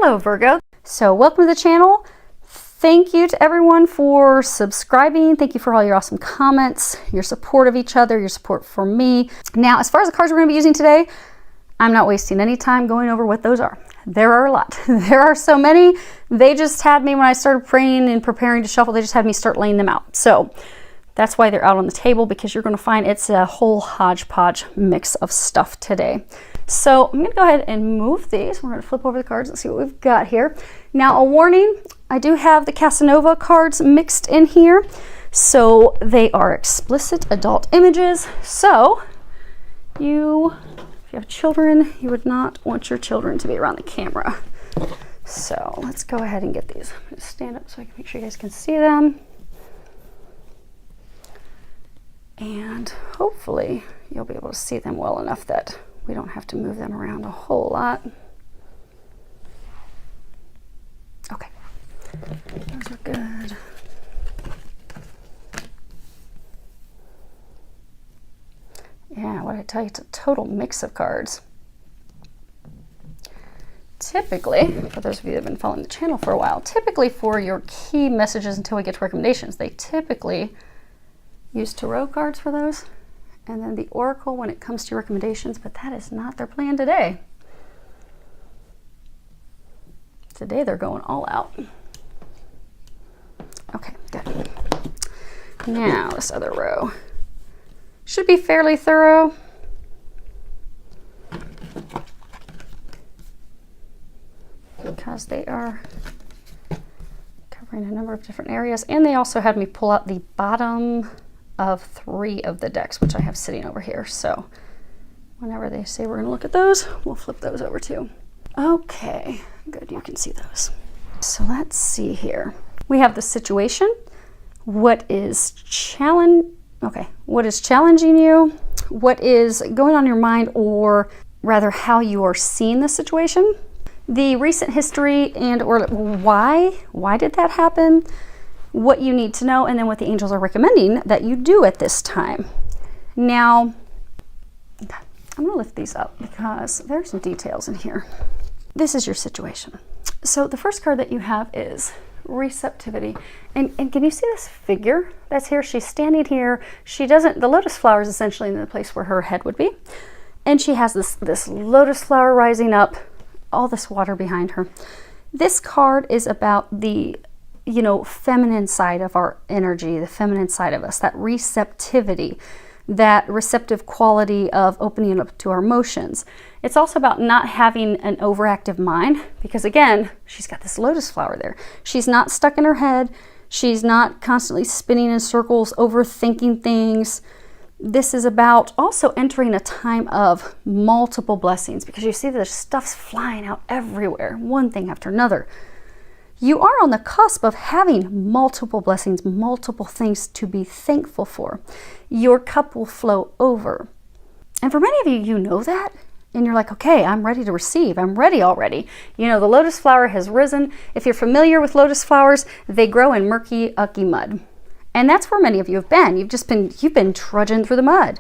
Hello Virgo. So welcome to the channel. Thank you to everyone for subscribing. Thank you for all your awesome comments, your support of each other, your support for me. Now, as far as the cards we're going to be using today, I'm not wasting any time going over what those are. There are a lot. There are so many. They just had me, when I started praying and preparing to shuffle, they just had me start laying them out. So that's why they're out on the table, because you're going to find it's a whole hodgepodge mix of stuff today. So I'm going to go ahead and move these. We're going to flip over the cards and see what we've got here. Now, a warning, I do have the Casanova cards mixed in here. So they are explicit adult images. So if you have children, you would not want your children to be around the camera. So let's go ahead and get these. I'm going to stand up so I can make sure you guys can see them. And hopefully you'll be able to see them well enough that we don't have to move them around a whole lot. Okay, those are good. Yeah, what did I tell you? It's a total mix of cards. Typically, for those of you that have been following the channel for a while, typically for your key messages until we get to recommendations, they typically use tarot cards for those, and then the oracle when it comes to recommendations, but that is not their plan today. Today they're going all out. Okay, good. Now this other row should be fairly thorough. Because they are covering a number of different areas, and they also had me pull out the bottom of 3 of the decks, which I have sitting over here. So whenever they say we're going to look at those, we'll flip those over too. Okay, good, you can see those. So let's see here. We have the situation. What is challenging you? What is going on in your mind, or rather how you are seeing the situation? The recent history and or why did that happen? What you need to know, and then what the angels are recommending that you do at this time. Now, I'm going to lift these up because there's some details in here. This is your situation. So the first card that you have is receptivity. And can you see this figure that's here? She's standing here. The lotus flower is essentially in the place where her head would be. And she has this lotus flower rising up, all this water behind her. This card is about the feminine side of our energy, the feminine side of us, that receptivity, that receptive quality of opening up to our emotions. It's also about not having an overactive mind, because again, she's got this lotus flower there. She's not stuck in her head. She's not constantly spinning in circles, overthinking things. This is about also entering a time of multiple blessings, because you see the stuff's flying out everywhere, one thing after another. You are on the cusp of having multiple blessings, multiple things to be thankful for. Your cup will flow over. And for many of you, you know that. And you're like, okay, I'm ready to receive. I'm ready already. The lotus flower has risen. If you're familiar with lotus flowers, they grow in murky, ucky mud. And that's where many of you have been. You've been trudging through the mud.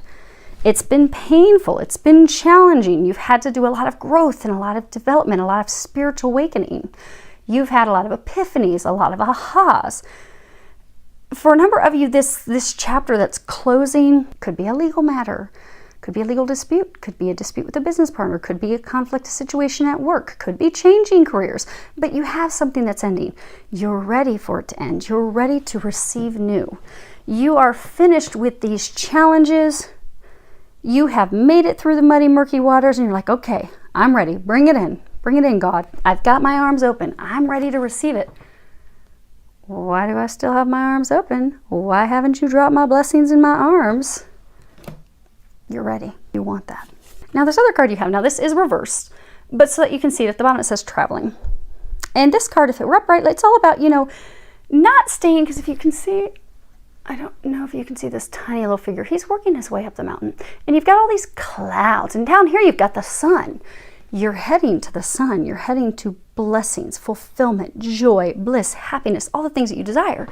It's been painful. It's been challenging. You've had to do a lot of growth and a lot of development, a lot of spiritual awakening. You've had a lot of epiphanies, a lot of ahas. For a number of you, this chapter that's closing could be a legal matter, could be a legal dispute, could be a dispute with a business partner, could be a conflict situation at work, could be changing careers, but you have something that's ending. You're ready for it to end. You're ready to receive new. You are finished with these challenges. You have made it through the muddy, murky waters, and you're like, okay, I'm ready. Bring it in. Bring it in, God. I've got my arms open. I'm ready to receive it. Why do I still have my arms open? Why haven't you dropped my blessings in my arms? You're ready. You want that. Now, this other card you have, now this is reversed, but so that you can see it at the bottom, it says traveling. And this card, if it were upright, it's all about, not staying, because if you can see, I don't know if you can see this tiny little figure. He's working his way up the mountain. And you've got all these clouds, and down here you've got the sun. You're heading to the sun. You're heading to blessings, fulfillment, joy, bliss, happiness, all the things that you desire.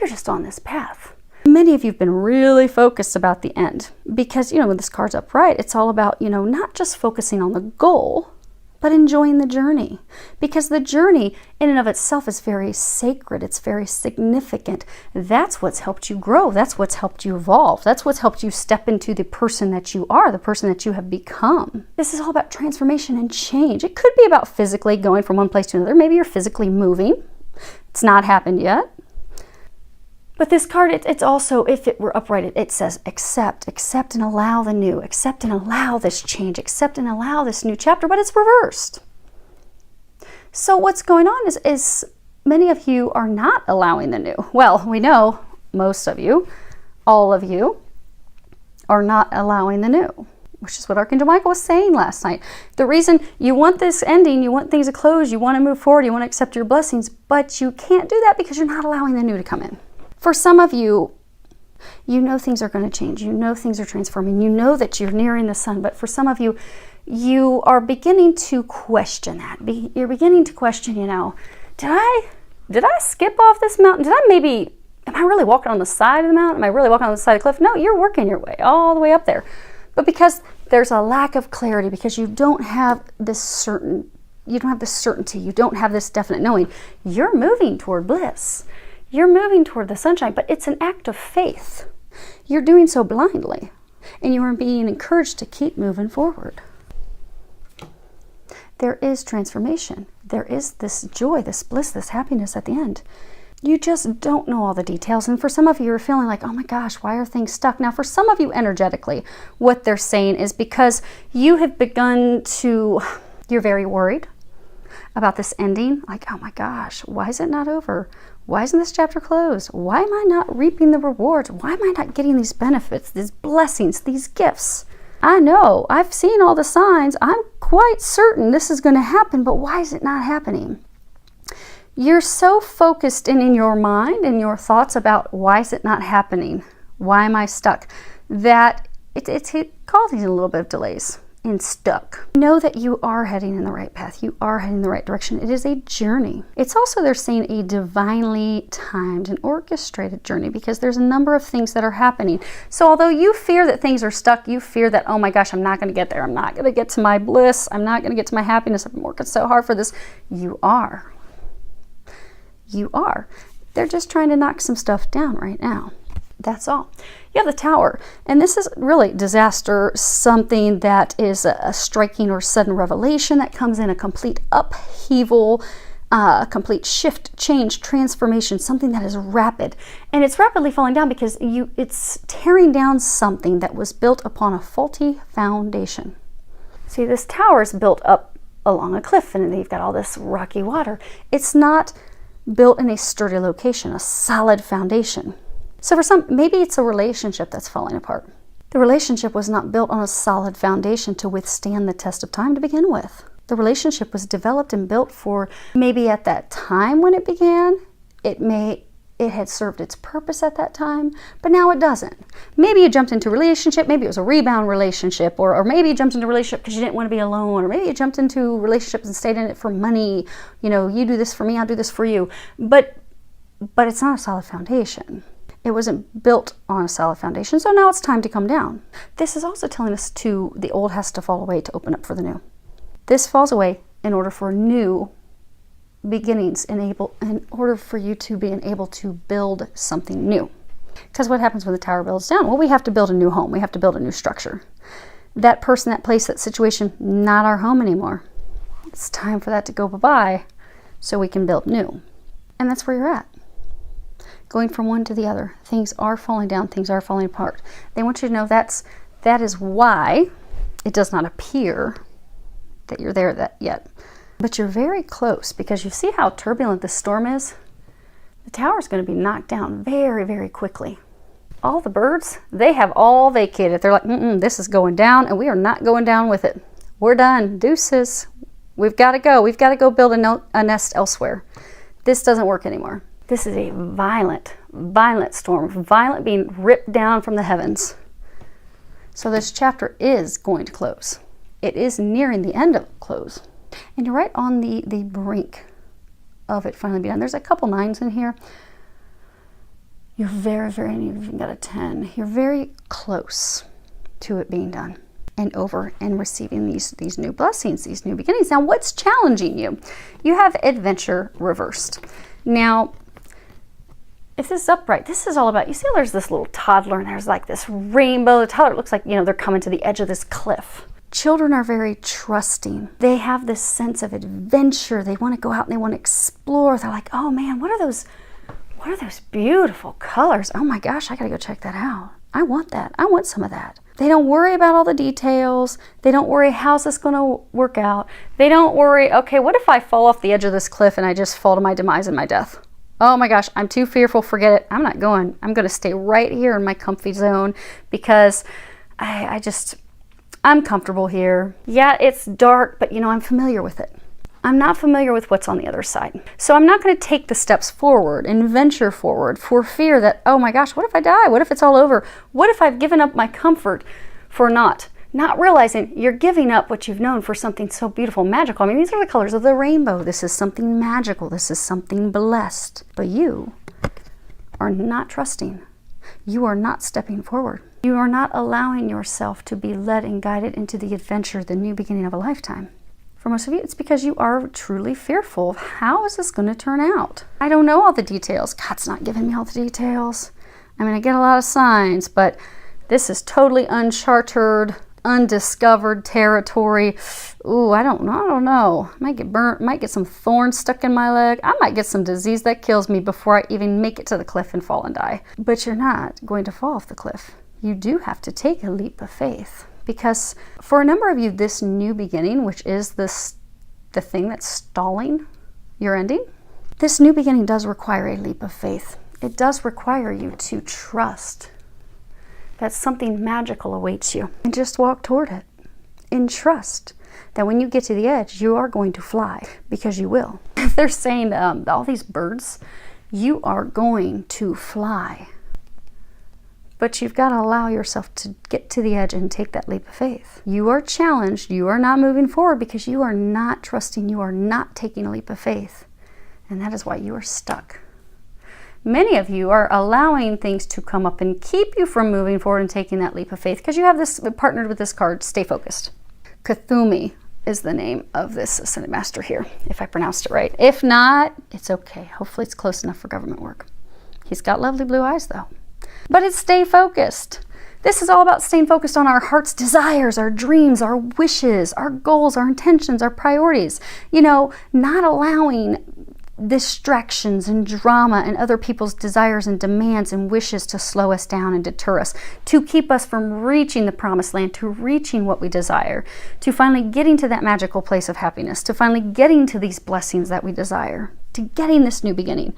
You're just on this path. Many of you have been really focused about the end because, when this card's upright, it's all about, not just focusing on the goal, but enjoying the journey, because the journey in and of itself is very sacred. It's very significant. That's what's helped you grow. That's what's helped you evolve. That's what's helped you step into the person that you are, the person that you have become. This is all about transformation and change. It could be about physically going from one place to another. Maybe you're physically moving. It's not happened yet. But this card, it's also, if it were upright, it says accept and allow the new, accept and allow this change, accept and allow this new chapter, but it's reversed. So what's going on is many of you are not allowing the new. Well, we know most of you, all of you, are not allowing the new, which is what Archangel Michael was saying last night. The reason you want this ending, you want things to close, you want to move forward, you want to accept your blessings, but you can't do that because you're not allowing the new to come in. For some of you, you know things are going to change. You know things are transforming. You know that you're nearing the sun. But for some of you, you are beginning to question that. You're beginning to question, did I skip off this mountain? Am I really walking on the side of the mountain? Am I really walking on the side of the cliff? No, you're working your way all the way up there. But because there's a lack of clarity, because you don't have this certainty, you don't have this definite knowing, you're moving toward bliss. You're moving toward the sunshine, but it's an act of faith. You're doing so blindly, and you are being encouraged to keep moving forward. There is transformation. There is this joy, this bliss, this happiness at the end. You just don't know all the details, and for some of you, you're feeling like, oh my gosh, why are things stuck? Now, for some of you energetically, what they're saying is because you have you're very worried about this ending, like, oh my gosh, why is it not over? Why isn't this chapter closed? Why am I not reaping the rewards? Why am I not getting these benefits, these blessings, these gifts? I know, I've seen all the signs. I'm quite certain this is going to happen, but why is it not happening? You're so focused in your mind and your thoughts about why is it not happening? Why am I stuck? That it's causing a little bit of delays and stuck. Know that you are heading in the right path. You are heading in the right direction. It is a journey. It's also, they're saying, a divinely timed and orchestrated journey, because there's a number of things that are happening. So although you fear that things are stuck, you fear that, oh my gosh, I'm not going to get there. I'm not going to get to my bliss. I'm not going to get to my happiness. I've been working so hard for this. You are. You are. They're just trying to knock some stuff down right now. That's all. You have the Tower, and this is really disaster, something that is a striking or sudden revelation that comes in, a complete upheaval, a complete shift, change, transformation, something that is rapid. And it's rapidly falling down because it's tearing down something that was built upon a faulty foundation. See, this tower is built up along a cliff, and you've got all this rocky water. It's not built in a sturdy location, a solid foundation. So for some, maybe it's a relationship that's falling apart. The relationship was not built on a solid foundation to withstand the test of time to begin with. The relationship was developed and built for, maybe at that time when it began, it had served its purpose at that time, but now it doesn't. Maybe you jumped into a relationship, maybe it was a rebound relationship, or maybe you jumped into a relationship because you didn't want to be alone, or maybe you jumped into relationships and stayed in it for money. You do this for me, I'll do this for you. But it's not a solid foundation. It wasn't built on a solid foundation, so now it's time to come down. This is also telling us the old has to fall away to open up for the new. This falls away in order for new beginnings, in order for you to be able to build something new. Because what happens when the tower builds down? Well, we have to build a new home. We have to build a new structure. That person, that place, that situation, not our home anymore. It's time for that to go bye-bye so we can build new. And that's where you're at. Going from one to the other. Things are falling down. Things are falling apart. They want you to know that is why it does not appear that you're there yet. But you're very close, because you see how turbulent this storm is? The tower is going to be knocked down very, very quickly. All the birds, they have all vacated. They're like, this is going down, and we are not going down with it. We're done. Deuces. We've got to go. We've got to go build a nest elsewhere. This doesn't work anymore. This is a violent, violent storm. Violent, being ripped down from the heavens. So this chapter is going to close. It is nearing the end of close. And you're right on the brink of it finally being done. There's a couple 9s in here. You're very, very, and you've even got a 10. You're very close to it being done. and over and receiving these new blessings, these new beginnings. Now, what's challenging you? You have adventure reversed. Now, if this is upright, this is all about, you see there's this little toddler and there's like this rainbow. The toddler looks like, they're coming to the edge of this cliff. Children are very trusting. They have this sense of adventure. They want to go out and they want to explore. They're like, oh man, what are those beautiful colors? Oh my gosh, I gotta go check that out. I want that. I want some of that. They don't worry about all the details. They don't worry, how's this going to work out? They don't worry, okay, what if I fall off the edge of this cliff and I just fall to my demise and my death? Oh my gosh, I'm too fearful, forget it. I'm not going. I'm going to stay right here in my comfy zone because I'm comfortable here. Yeah, it's dark, but I'm familiar with it. I'm not familiar with what's on the other side. So I'm not going to take the steps forward and venture forward for fear that, oh my gosh, what if I die? What if it's all over? What if I've given up my comfort for not realizing you're giving up what you've known for something so beautiful, magical. I mean, these are the colors of the rainbow. This is something magical. This is something blessed. But you are not trusting. You are not stepping forward. You are not allowing yourself to be led and guided into the adventure, the new beginning of a lifetime. For most of you, it's because you are truly fearful of how is this going to turn out? I don't know all the details. God's not giving me all the details. I mean, I get a lot of signs, but this is totally uncharted, undiscovered territory. Ooh, I don't know. Might get burnt, might get some thorns stuck in my leg. I might get some disease that kills me before I even make it to the cliff and fall and die. But you're not going to fall off the cliff. You do have to take a leap of faith. Because for a number of you, this new beginning, which is the thing that's stalling your ending, this new beginning does require a leap of faith. It does require you to trust that something magical awaits you and just walk toward it and trust that when you get to the edge, you are going to fly, because you will. If they're saying all these birds, you are going to fly. But you've got to allow yourself to get to the edge and take that leap of faith. You are challenged. You are not moving forward because you are not trusting. You are not taking a leap of faith. And that is why you are stuck. Many of you are allowing things to come up and keep you from moving forward and taking that leap of faith because you have this partnered with this card, Stay Focused. Kuthumi is the name of this Ascended Master here, if I pronounced it right. If not, it's okay. Hopefully it's close enough for government work. He's got lovely blue eyes though. But it's stay focused. This is all about staying focused on our heart's desires, our dreams, our wishes, our goals, our intentions, our priorities. Not allowing distractions and drama and other people's desires and demands and wishes to slow us down and deter us, to keep us from reaching the promised land, to reaching what we desire, to finally getting to that magical place of happiness, to finally getting to these blessings that we desire, to getting this new beginning.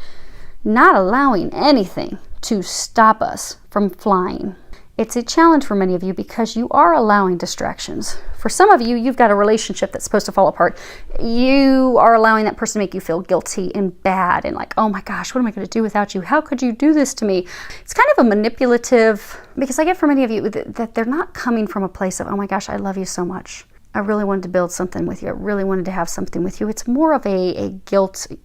Not allowing anything to stop us from flying. It's a challenge for many of you because you are allowing distractions. For some of you, you've got a relationship that's supposed to fall apart. You are allowing that person to make you feel guilty and bad and like, oh my gosh, what am I going to do without you? How could you do this to me? It's kind of a manipulative, because I get for many of you that they're not coming from a place of, oh my gosh, I love you so much. I really wanted to build something with you. I really wanted to have something with you. It's more of a guilty,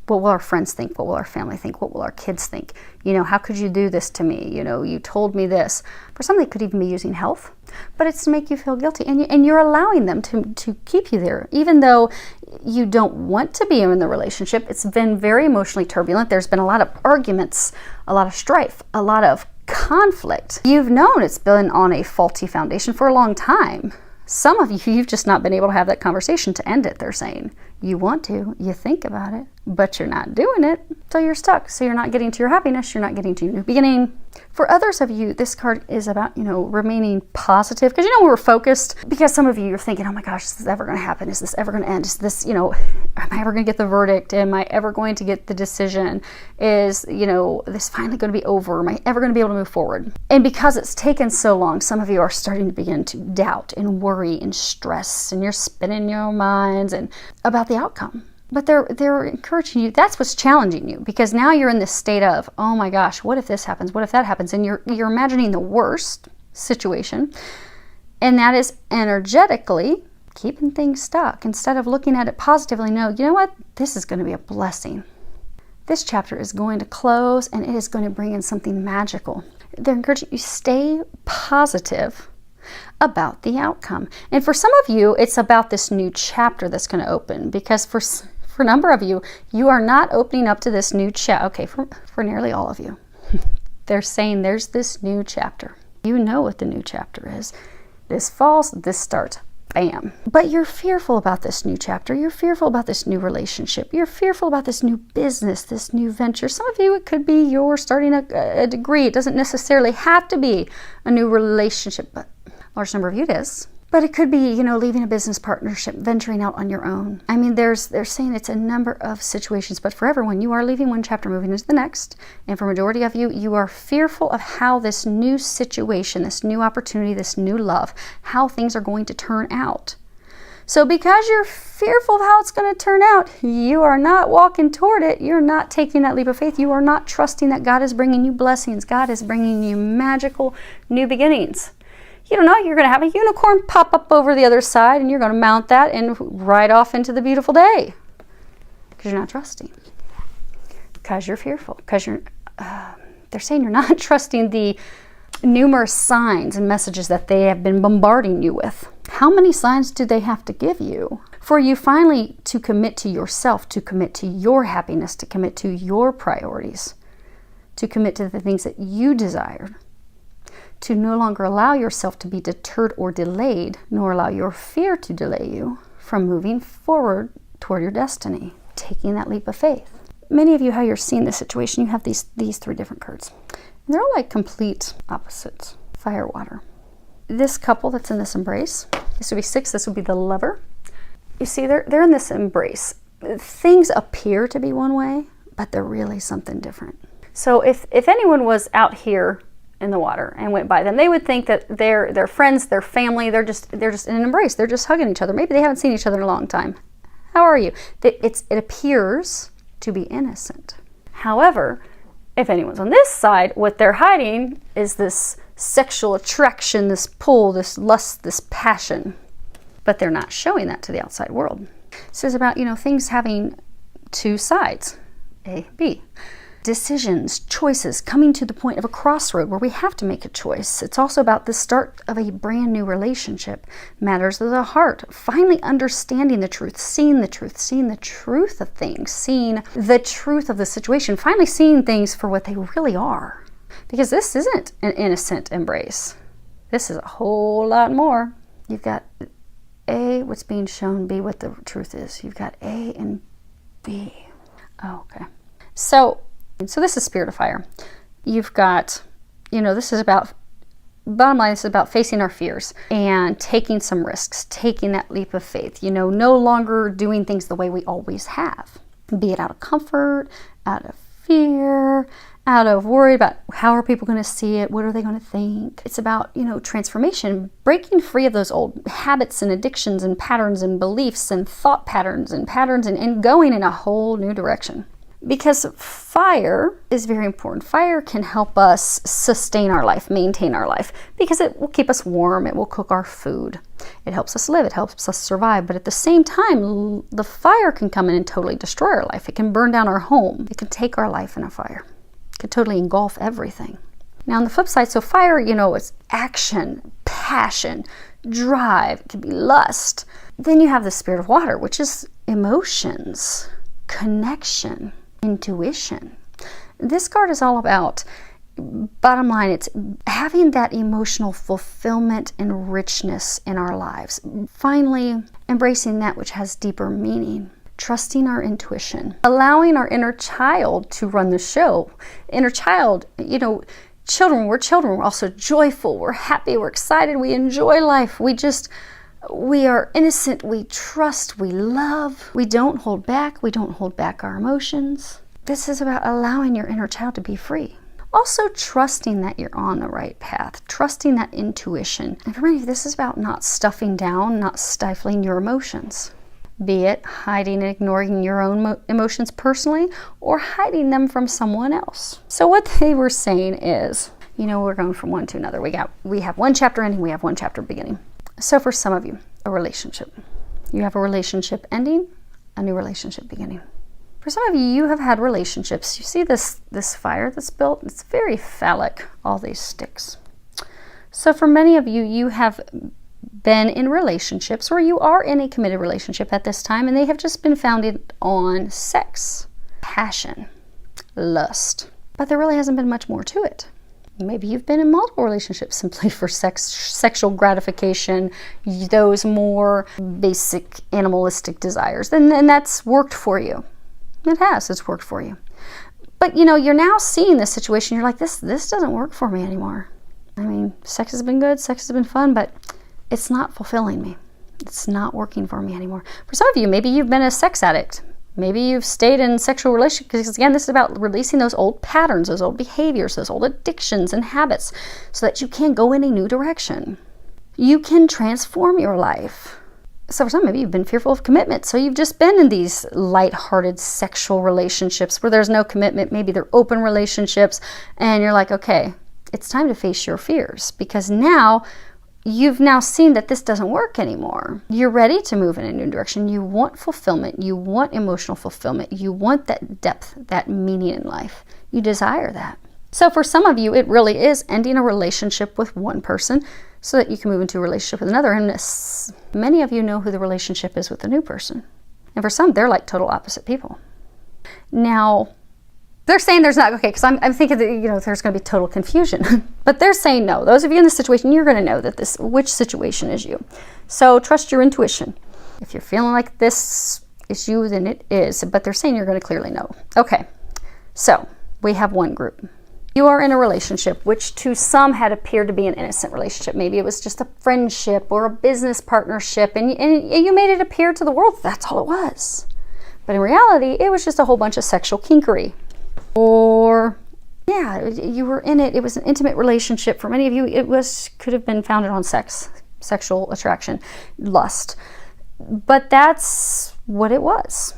what will our friends think? What will our family think? What will our kids think? How could you do this to me? You told me this. For some, they could even be using health, but it's to make you feel guilty. And you're allowing them to keep you there, even though you don't want to be in the relationship. It's been very emotionally turbulent. There's been a lot of arguments, a lot of strife, a lot of conflict. You've known it's been on a faulty foundation for a long time. Some of you, you've just not been able to have that conversation to end it, they're saying. You want to, you think about it, but you're not doing it, so you're stuck. So you're not getting to your happiness, you're not getting to your new beginning. For others of you, this card is about, remaining positive. Because we're focused, because some of you are thinking, oh my gosh, is this ever going to happen? Is this ever going to end? Is this, am I ever going to get the verdict? Am I ever going to get the decision? Is, this finally going to be over? Am I ever going to be able to move forward? And because it's taken so long, some of you are starting to begin to doubt and worry and stress, and you're spinning your minds and about the outcome. But they're encouraging you. That's what's challenging you, because now you're in this state of, oh my gosh, what if this happens? What if that happens? And you're imagining the worst situation. And that is energetically keeping things stuck. Instead of looking at it positively, no, you know what? This is going to be a blessing. This chapter is going to close and it is going to bring in something magical. They're encouraging you, stay positive. about the outcome. And for some of you, it's about this new chapter that's going to open, because for a number of you, you are not opening up to this new chapter. Okay, for nearly all of you, they're saying there's this new chapter. You know what the new chapter is. This falls, this starts. Bam. But you're fearful about this new chapter. You're fearful about this new relationship. You're fearful about this new business, this new venture. Some of you, it could be you're starting a degree. It doesn't necessarily have to be a new relationship, but a large number of you it is. But it could be, leaving a business partnership, venturing out on your own. I mean, they're saying it's a number of situations, but for everyone, you are leaving one chapter, moving into the next. And for majority of you, you are fearful of how this new situation, this new opportunity, this new love, how things are going to turn out. So because you're fearful of how it's going to turn out, you are not walking toward it. You're not taking that leap of faith. You are not trusting that God is bringing you blessings. God is bringing you magical new beginnings. You don't know, you're going to have a unicorn pop up over the other side, and you're going to mount that and ride off into the beautiful day. Because you're not trusting. Because you're fearful. Because they're saying you're not trusting the numerous signs and messages that they have been bombarding you with. How many signs do they have to give you for you finally to commit to yourself, to commit to your happiness, to commit to your priorities, to commit to the things that you desired? To no longer allow yourself to be deterred or delayed, nor allow your fear to delay you from moving forward toward your destiny, taking that leap of faith. Many of you, how you're seeing this situation, you have these three different cards. And they're all like complete opposites. Fire, water. This couple that's in this embrace, this would be 6, this would be the lover. You see, they're in this embrace. Things appear to be one way, but they're really something different. So if anyone was out here in the water and went by them, they would think that they're friends, they're family, they're just in an embrace, they're just hugging each other. Maybe they haven't seen each other in a long time. How are you? It appears to be innocent. However, if anyone's on this side, what they're hiding is this sexual attraction, this pull, this lust, this passion. But they're not showing that to the outside world. So it's about, things having two sides, A, B. Decisions, choices, coming to the point of a crossroad where we have to make a choice. It's also about the start of a brand new relationship. Matters of the heart. Finally understanding the truth, seeing the truth of things, seeing the truth of the situation, finally seeing things for what they really are. Because this isn't an innocent embrace. This is a whole lot more. You've got A, what's being shown, B, what the truth is. You've got A and B. Oh, okay. So this is spirit of fire. You've got, this is about, bottom line, this is about facing our fears and taking some risks, taking that leap of faith, no longer doing things the way we always have, be it out of comfort, out of fear, out of worry about how are people going to see it, what are they going to think. It's about, transformation, breaking free of those old habits and addictions and patterns and beliefs and thought patterns and going in a whole new direction. Because fire is very important. Fire can help us sustain our life, maintain our life, because it will keep us warm, it will cook our food. It helps us live, it helps us survive, but at the same time, the fire can come in and totally destroy our life. It can burn down our home. It can take our life in a fire. It can totally engulf everything. Now on the flip side, so fire, it's action, passion, drive, it can be lust. Then you have the spirit of water, which is emotions, connection, intuition. This card is all about, bottom line, it's having that emotional fulfillment and richness in our lives. Finally, embracing that which has deeper meaning. Trusting our intuition. Allowing our inner child to run the show. Inner child, children, we're also joyful, we're happy, we're excited, we enjoy life. We are innocent, we trust, we love, we don't hold back our emotions. This is about allowing your inner child to be free. Also trusting that you're on the right path, trusting that intuition. And for many of you, this is about not stuffing down, not stifling your emotions. Be it hiding and ignoring your own emotions personally or hiding them from someone else. So what they were saying is, we're going from one to another. We have one chapter ending, we have one chapter beginning. So for some of you, a relationship. You have a relationship ending, a new relationship beginning. For some of you, you have had relationships. You see this fire that's built, it's very phallic, all these sticks. So for many of you, you have been in relationships, or you are in a committed relationship at this time, and they have just been founded on sex, passion, lust. But there really hasn't been much more to it. Maybe you've been in multiple relationships simply for sexual gratification, those more basic animalistic desires. And that's worked for you. It's worked for you. But you're now seeing this situation, you're like, this doesn't work for me anymore. I mean, sex has been good, sex has been fun, but it's not fulfilling me. It's not working for me anymore. For some of you, maybe you've been a sex addict. Maybe you've stayed in sexual relationships, because again, this is about releasing those old patterns, those old behaviors, those old addictions and habits, so that you can go in a new direction. You can transform your life. So for some, maybe you've been fearful of commitment. So you've just been in these lighthearted sexual relationships where there's no commitment. Maybe they're open relationships, and you're like, okay, it's time to face your fears, because now you've now seen that this doesn't work anymore. You're ready to move in a new direction. You want fulfillment. You want emotional fulfillment. You want that depth, that meaning in life. You desire that. So for some of you, it really is ending a relationship with one person so that you can move into a relationship with another. And many of you know who the relationship is with the new person. And for some, they're like total opposite people. Now, they're saying there's not, okay, because I'm thinking that, there's going to be total confusion. But they're saying no. Those of you in this situation, you're going to know that which situation is you. So trust your intuition. If you're feeling like this is you, then it is. But they're saying you're going to clearly know. Okay, so we have one group. You are in a relationship which to some had appeared to be an innocent relationship. Maybe it was just a friendship or a business partnership, and you made it appear to the world that's all it was. But in reality, it was just a whole bunch of sexual kinkery. Or, yeah, you were in it. It was an intimate relationship. For many of you, could have been founded on sex, sexual attraction, lust. But that's what it was.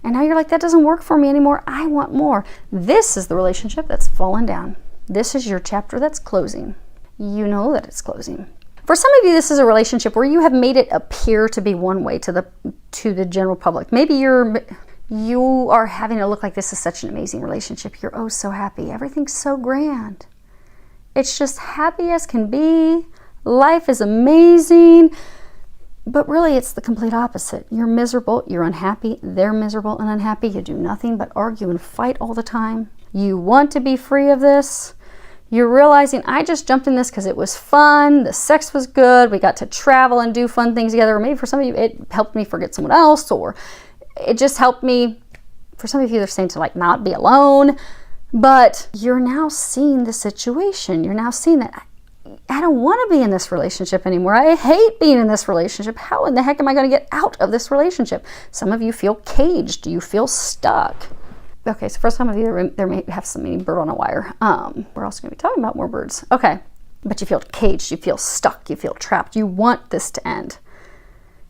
And now you're like, that doesn't work for me anymore. I want more. This is the relationship that's fallen down. This is your chapter that's closing. You know that it's closing. For some of you, this is a relationship where you have made it appear to be one way to the general public. Maybe you are having it look like this is such an amazing relationship. You're oh so happy. Everything's so grand. It's just happy as can be. Life is amazing. But really, it's the complete opposite. You're miserable. You're unhappy. They're miserable and unhappy. You do nothing but argue and fight all the time. You want to be free of this. You're realizing, I just jumped in this because it was fun. The sex was good. We got to travel and do fun things together. Or maybe for some of you, it helped me forget someone else, or it just helped me. For some of you, they're saying to like not be alone. But you're now seeing the situation. You're now seeing that I don't want to be in this relationship anymore. I hate being in this relationship. How in the heck am I going to get out of this relationship? Some of you feel caged. You feel stuck. Okay, so for some of you, there may have some bird on a wire. We're also going to be talking about more birds. Okay, but you feel caged. You feel stuck. You feel trapped. You want this to end.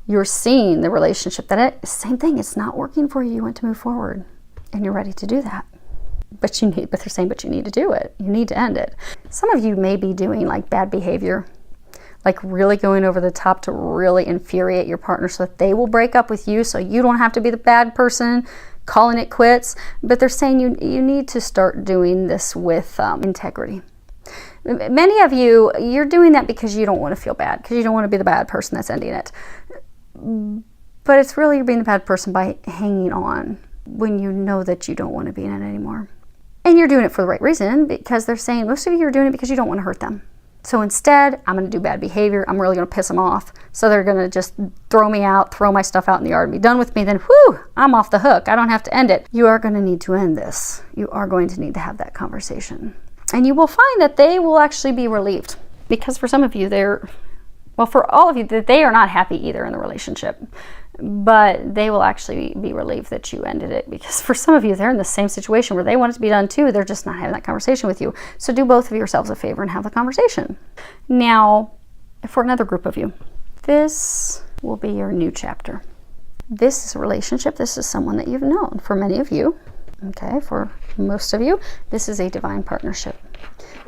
You're seeing the relationship same thing. It's not working for you. You want to move forward, and you're ready to do that. But they're saying, but you need to do it. You need to end it. Some of you may be doing like bad behavior, like really going over the top to really infuriate your partner so that they will break up with you so you don't have to be the bad person calling it quits. But they're saying you need to start doing this with integrity. Many of you, you're doing that because you don't want to feel bad, because you don't want to be the bad person that's ending it. But it's really you're being the bad person by hanging on when you know that you don't want to be in it anymore. And you're doing it for the right reason, because they're saying most of you are doing it because you don't want to hurt them. So instead, I'm going to do bad behavior. I'm really going to piss them off. So they're going to just throw me out, throw my stuff out in the yard and be done with me. Then, whew, I'm off the hook. I don't have to end it. You are going to need to end this. You are going to need to have that conversation. And you will find that they will actually be relieved. Because for some of you, for all of you, they are not happy either in the relationship. But they will actually be relieved that you ended it, because for some of you, they're in the same situation where they want it to be done too. They're just not having that conversation with you. So do both of yourselves a favor and have the conversation. Now, for another group of you, this will be your new chapter. This is a relationship. This is someone that you've known. For many of you, okay, for most of you, this is a divine partnership.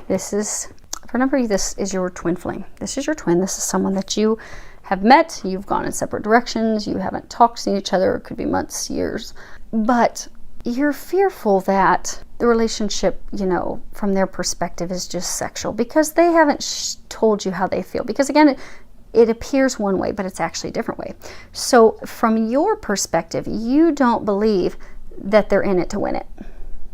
For a number of you, this is your twin flame. This is your twin. This is someone that you have met, you've gone in separate directions, you haven't talked to each other, it could be months, years, but you're fearful that the relationship, from their perspective is just sexual, because they haven't told you how they feel. Because again, it appears one way, but it's actually a different way. So from your perspective, you don't believe that they're in it to win it.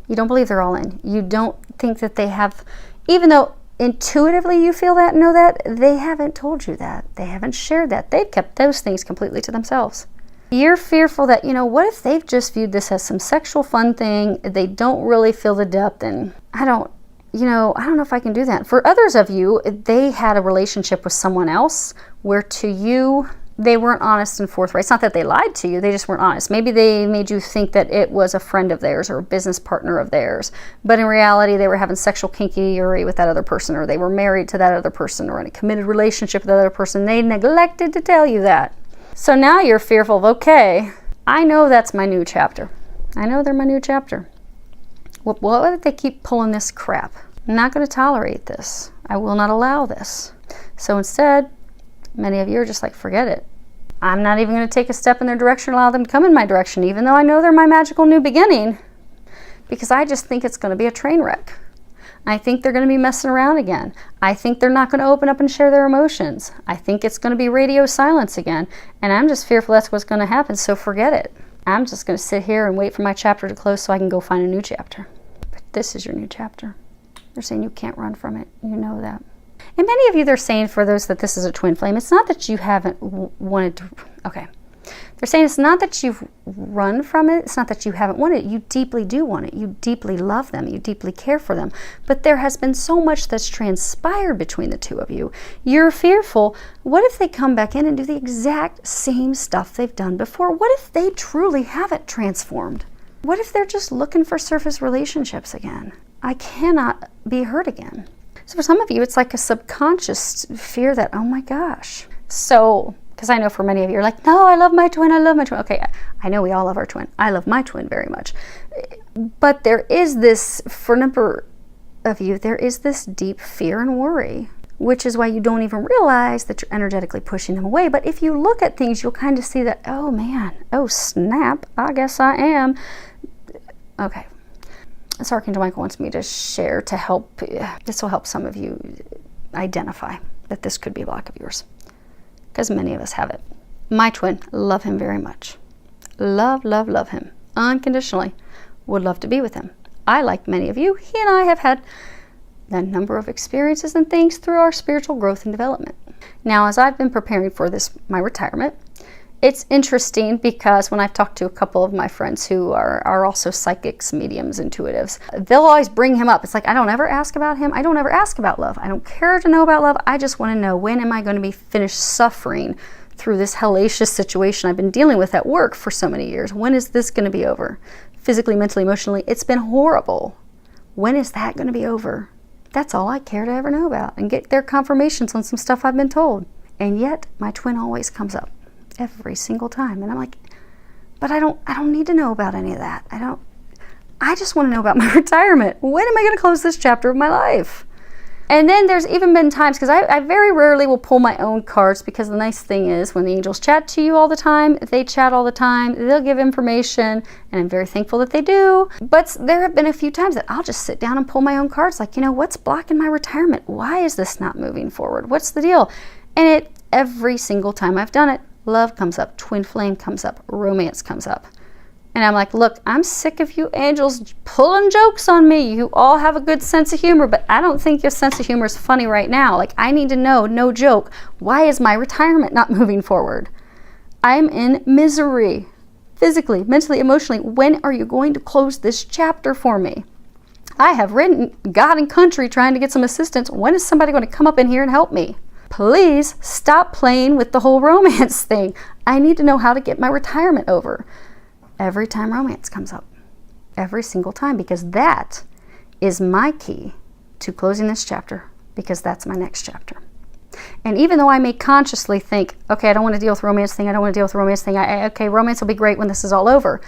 You don't believe they're all in. You don't think that they have, even though intuitively you feel that and know that, they haven't told you that. They haven't shared that. They've kept those things completely to themselves. You're fearful that, what if they've just viewed this as some sexual fun thing? They don't really feel the depth, and I don't know if I can do that. For others of you, they had a relationship with someone else where to you, they weren't honest and forthright. It's not that they lied to you, they just weren't honest. Maybe they made you think that it was a friend of theirs or a business partner of theirs, but in reality they were having sexual kinky-ery with that other person, or they were married to that other person, or in a committed relationship with that other person. They neglected to tell you that. So now you're fearful of, okay, I know that's my new chapter. I know they're my new chapter. What if they keep pulling this crap? I'm not going to tolerate this. I will not allow this. So instead, many of you are just like, forget it. I'm not even going to take a step in their direction, allow them to come in my direction, even though I know they're my magical new beginning, because I just think it's going to be a train wreck. I think they're going to be messing around again. I think they're not going to open up and share their emotions. I think it's going to be radio silence again, and I'm just fearful that's what's going to happen, so forget it. I'm just going to sit here and wait for my chapter to close so I can go find a new chapter. But this is your new chapter. They're saying you can't run from it. You know that. And many of you, they're saying, for those that this is a twin flame, it's not that you haven't wanted to, okay. They're saying it's not that you've run from it. It's not that you haven't wanted it. You deeply do want it. You deeply love them. You deeply care for them. But there has been so much that's transpired between the two of you. You're fearful. What if they come back in and do the exact same stuff they've done before? What if they truly haven't transformed? What if they're just looking for surface relationships again? I cannot be hurt again. So for some of you, it's like a subconscious fear that, oh my gosh. So, because I know for many of you, you're like, no, I love my twin, I love my twin. Okay, I know we all love our twin. I love my twin very much. But there is this, for a number of you, there is this deep fear and worry, which is why you don't even realize that you're energetically pushing them away. But if you look at things, you'll kind of see that, oh man, oh snap, I guess I am. Okay. So Archangel Michael wants me to share to help, this will help some of you identify that this could be a block of yours. Because many of us have it. My twin, love him very much. Love, love, love him. Unconditionally. Would love to be with him. I, like many of you, he and I have had a number of experiences and things through our spiritual growth and development. Now, as I've been preparing for this, my retirement, it's interesting because when I've talked to a couple of my friends who are also psychics, mediums, intuitives, they'll always bring him up. It's like, I don't ever ask about him. I don't ever ask about love. I don't care to know about love. I just want to know, when am I going to be finished suffering through this hellacious situation I've been dealing with at work for so many years? When is this going to be over? Physically, mentally, emotionally, it's been horrible. When is that going to be over? That's all I care to ever know about, and get their confirmations on some stuff I've been told. And yet, my twin always comes up. Every single time. And I'm like, but I don't need to know about any of that. I just want to know about my retirement. When am I going to close this chapter of my life? And then there's even been times, because I very rarely will pull my own cards, because the nice thing is when the angels chat to you all the time, they chat all the time, they'll give information, and I'm very thankful that they do. But there have been a few times that I'll just sit down and pull my own cards, like, what's blocking my retirement? Why is this not moving forward? What's the deal? And every single time I've done it, love comes up, twin flame comes up, romance comes up. And I'm like, look, I'm sick of you angels pulling jokes on me. You all have a good sense of humor, but I don't think your sense of humor is funny right now. Like, I need to know, no joke, why is my retirement not moving forward? I'm in misery, physically, mentally, emotionally. When are you going to close this chapter for me? I have written God and country trying to get some assistance. When is somebody going to come up in here and help me? Please stop playing with the whole romance thing. I need to know how to get my retirement over. Every time romance comes up. Every single time, because that is my key to closing this chapter, because that's my next chapter. And even though I may consciously think, okay, I don't want to deal with romance thing, okay, romance will be great when this is all over.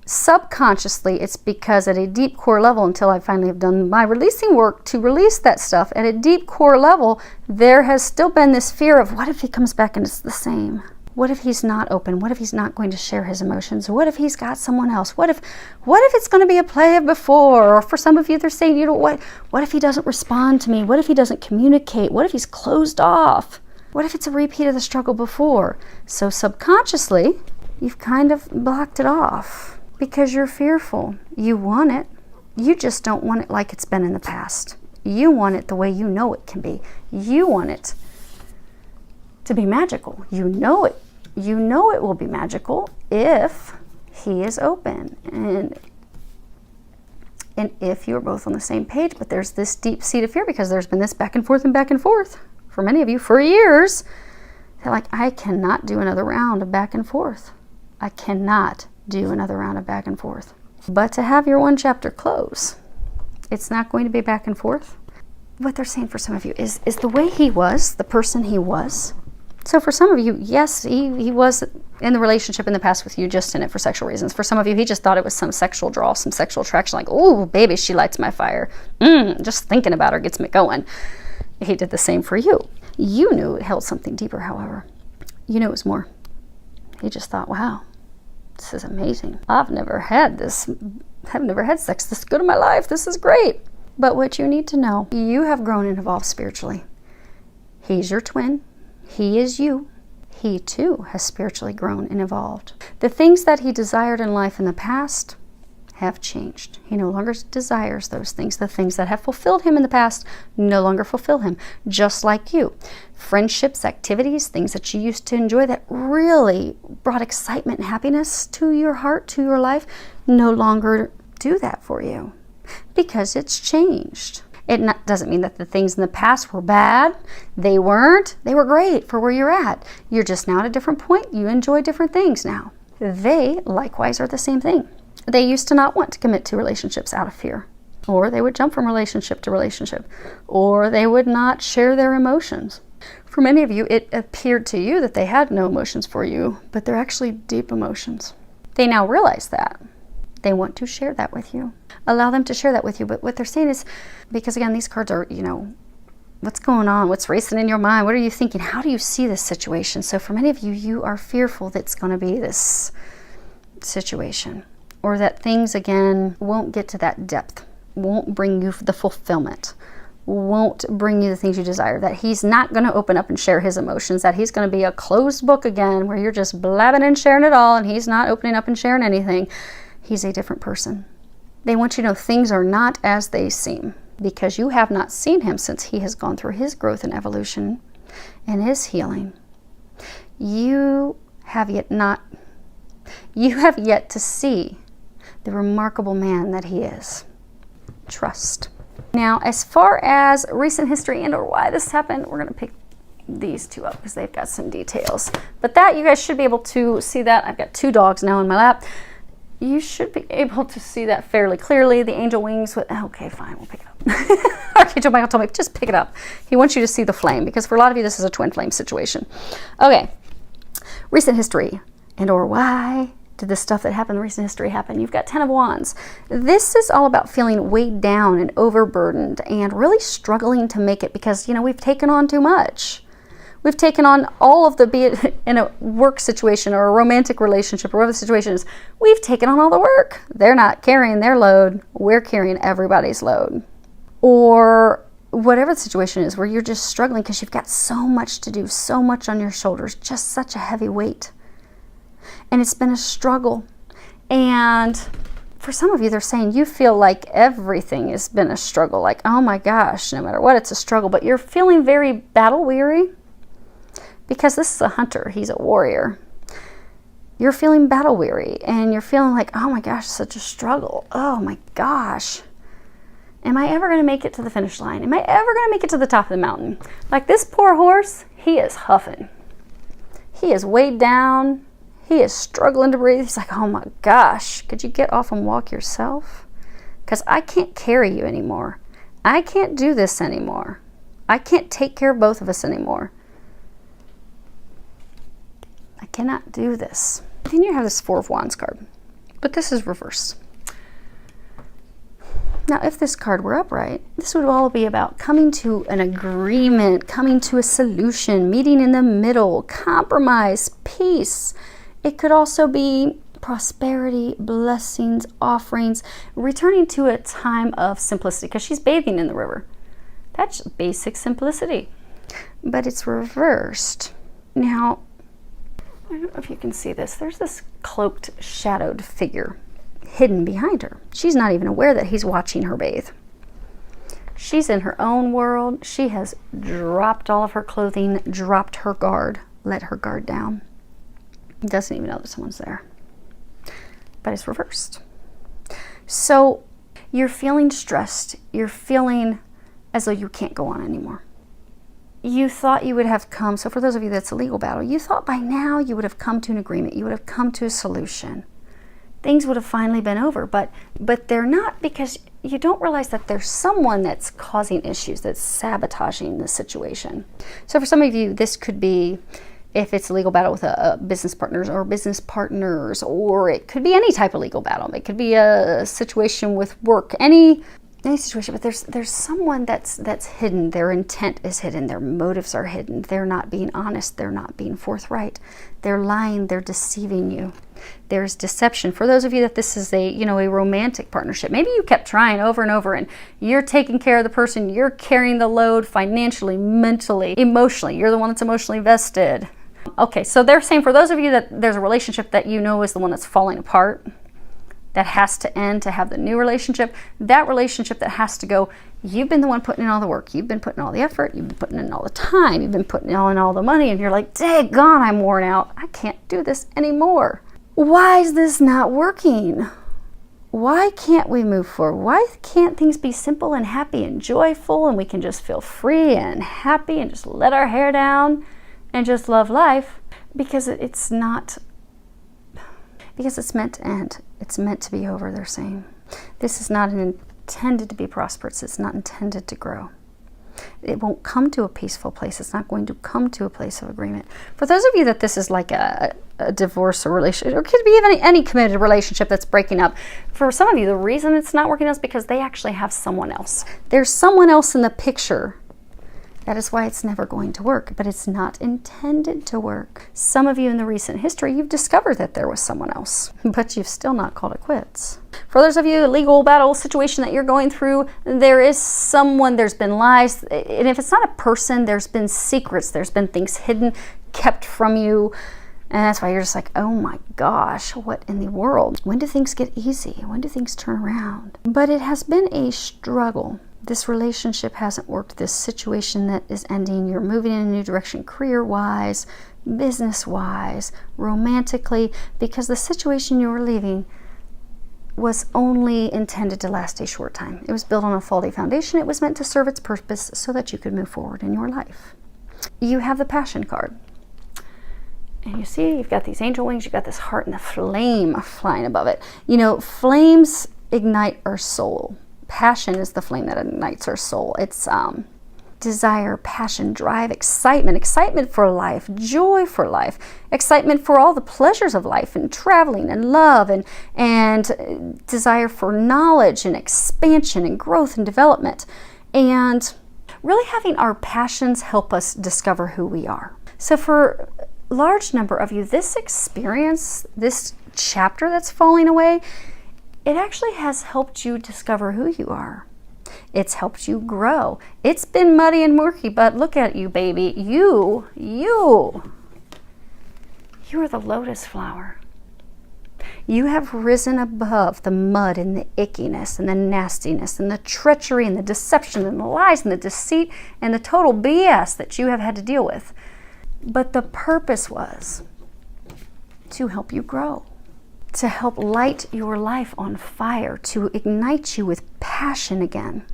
Subconsciously, it's because at a deep core level, until I finally have done my releasing work to release that stuff, at a deep core level, there has still been this fear of, what if he comes back and it's the same? What if he's not open? What if he's not going to share his emotions? What if he's got someone else? What if it's going to be a play of before? Or for some of you, they're saying, what if he doesn't respond to me? What if he doesn't communicate? What if he's closed off? What if it's a repeat of the struggle before? So subconsciously, you've kind of blocked it off because you're fearful. You want it. You just don't want it like it's been in the past. You want it the way you know it can be. You want it to be magical. You know it. You know it will be magical if he is open and if you're both on the same page. But there's this deep-seated fear because there's been this back and forth for many of you for years. They're like, I cannot do another round of back and forth. I cannot do another round of back and forth. But to have your one chapter close, it's not going to be back and forth. What they're saying for some of you is the way he was, the person he was. So for some of you, yes, he was in the relationship in the past with you, just in it for sexual reasons. For some of you, he just thought it was some sexual draw, some sexual attraction, like, oh, baby, she lights my fire. Just thinking about her gets me going. He did the same for you. You knew it held something deeper, however. You knew it was more. He just thought, wow, this is amazing. I've never had sex this good in my life. This is great. But what you need to know, you have grown and evolved spiritually. He's your twin. He is you. He too has spiritually grown and evolved. The things that he desired in life in the past have changed. He no longer desires those things. The things that have fulfilled him in the past no longer fulfill him, just like you. Friendships, activities, things that you used to enjoy that really brought excitement and happiness to your heart, to your life, no longer do that for you because it's changed. It doesn't mean that the things in the past were bad. They weren't. They were great for where you're at. You're just now at a different point. You enjoy different things now. They likewise are the same thing. They used to not want to commit to relationships out of fear, or they would jump from relationship to relationship, or they would not share their emotions. For many of you, it appeared to you that they had no emotions for you, but they're actually deep emotions. They now realize that. They want to share that with you. Allow them to share that with you. But what they're saying is, because again, these cards are, what's going on? What's racing in your mind? What are you thinking? How do you see this situation? So for many of you, you are fearful that it's going to be this situation, or that things, again, won't get to that depth, won't bring you the fulfillment, won't bring you the things you desire, that he's not going to open up and share his emotions, that he's going to be a closed book again, where you're just blabbing and sharing it all, and he's not opening up and sharing anything. He's a different person. They want you to know things are not as they seem, because you have not seen him since he has gone through his growth and evolution and his healing. You have yet to see the remarkable man that he is. Trust. Now, as far as recent history and or why this happened, we're going to pick these two up because they've got some details. But that, you guys should be able to see that. I've got 2 dogs now in my lap. You should be able to see that fairly clearly. The angel wings with, okay, fine, we'll pick it up. Archangel Michael told me, just pick it up. He wants you to see the flame, because for a lot of you, this is a twin flame situation. Okay, recent history and or why did this stuff that happened in recent history happen? You've got 10 of Wands. This is all about feeling weighed down and overburdened and really struggling to make it because, we've taken on too much. We've taken on all of be it in a work situation or a romantic relationship or whatever the situation is, we've taken on all the work. They're not carrying their load. We're carrying everybody's load. Or whatever the situation is where you're just struggling because you've got so much to do, so much on your shoulders, just such a heavy weight. And it's been a struggle. And for some of you, they're saying you feel like everything has been a struggle. Like, oh my gosh, no matter what, it's a struggle. But you're feeling very battle weary. Because this is a hunter, he's a warrior. You're feeling battle weary and you're feeling like, oh my gosh, such a struggle. Oh my gosh. Am I ever going to make it to the finish line? Am I ever going to make it to the top of the mountain? Like this poor horse, he is huffing. He is weighed down. He is struggling to breathe. He's like, oh my gosh, could you get off and walk yourself? Because I can't carry you anymore. I can't do this anymore. I can't take care of both of us anymore. I cannot do this. Then you have this 4 of Wands card, but this is reversed. Now, if this card were upright, this would all be about coming to an agreement, coming to a solution, meeting in the middle, compromise, peace. It could also be prosperity, blessings, offerings, returning to a time of simplicity, because she's bathing in the river. That's basic simplicity. but it's reversed. Now, I don't know if you can see this. There's this cloaked, shadowed figure hidden behind her. She's not even aware that he's watching her bathe. She's in her own world. She has dropped all of her clothing, dropped her guard, let her guard down. Doesn't even know that someone's there. But it's reversed. So you're feeling stressed. You're feeling as though you can't go on anymore. You thought you would have come, so for those of you that's a legal battle, you thought by now you would have come to an agreement. You would have come to a solution. Things would have finally been over, but they're not, because you don't realize that there's someone that's causing issues, that's sabotaging the situation. So for some of you, this could be, if it's a legal battle with a business partners or business partners, or it could be any type of legal battle. It could be a situation with work, any situation, but there's someone that's hidden. Their intent is hidden. Their motives are hidden. They're not being honest. They're not being forthright. They're lying. They're deceiving you. There's deception. For those of you that this is a romantic partnership, maybe you kept trying over and over, and you're taking care of the person. You're carrying the load financially, mentally, emotionally. You're the one that's emotionally vested. Okay, so they're saying for those of you that there's a relationship that you know is the one that's falling apart, that has to end to have the new relationship, that relationship that has to go, you've been the one putting in all the work, you've been putting all the effort, you've been putting in all the time, you've been putting in all the money, and you're like, daggone, I'm worn out. I can't do this anymore. Why is this not working? Why can't we move forward? Why can't things be simple and happy and joyful, and we can just feel free and happy and just let our hair down and just love life? Because it's not, because it's meant to end. It's meant to be over, they're saying. This is not intended to be prosperous. It's not intended to grow. It won't come to a peaceful place. It's not going to come to a place of agreement. For those of you that this is like a divorce or relationship, or it could be even any committed relationship that's breaking up, for some of you, the reason it's not working out is because they actually have someone else. There's someone else in the picture. That is why it's never going to work, but it's not intended to work. Some of you in the recent history, you've discovered that there was someone else, but you've still not called it quits. For those of you, a legal battle situation that you're going through, there is someone, there's been lies, and if it's not a person, there's been secrets, there's been things hidden, kept from you, and that's why you're just like, oh my gosh, what in the world? When do things get easy? When do things turn around? But it has been a struggle. This relationship hasn't worked. This situation that is ending, you're moving in a new direction, career-wise, business-wise, romantically, because the situation you were leaving was only intended to last a short time. It was built on a faulty foundation. It was meant to serve its purpose so that you could move forward in your life. You have the Passion card. And you see, you've got these angel wings, you've got this heart and the flame flying above it. You know, flames ignite our soul. Passion is the flame that ignites our soul. It's desire, passion, drive, excitement for life, joy for life, excitement for all the pleasures of life and traveling and love and desire for knowledge and expansion and growth and development. And really having our passions help us discover who we are. So for a large number of you, this experience, this chapter that's falling away, it actually has helped you discover who you are. It's helped you grow. It's been muddy and murky, but look at you, baby. You are the lotus flower. You have risen above the mud and the ickiness and the nastiness and the treachery and the deception and the lies and the deceit and the total BS that you have had to deal with. But the purpose was to help you grow, to help light your life on fire, to ignite you with passion again.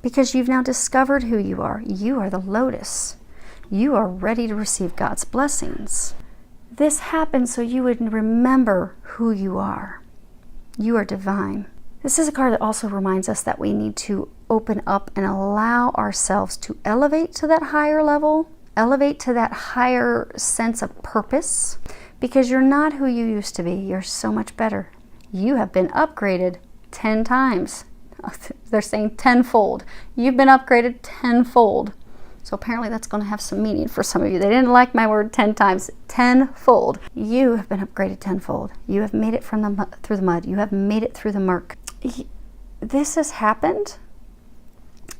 Because you've now discovered who you are. You are the lotus. You are ready to receive God's blessings. This happened so you would remember who you are. You are divine. This is a card that also reminds us that we need to open up and allow ourselves to elevate to that higher level, elevate to that higher sense of purpose, because you're not who you used to be. You're so much better. You have been upgraded 10 times. They're saying tenfold. You've been upgraded tenfold. So apparently that's going to have some meaning for some of you. They didn't like my word 10 times. Tenfold. You have been upgraded tenfold. You have made it through the mud. You have made it through the murk. This has happened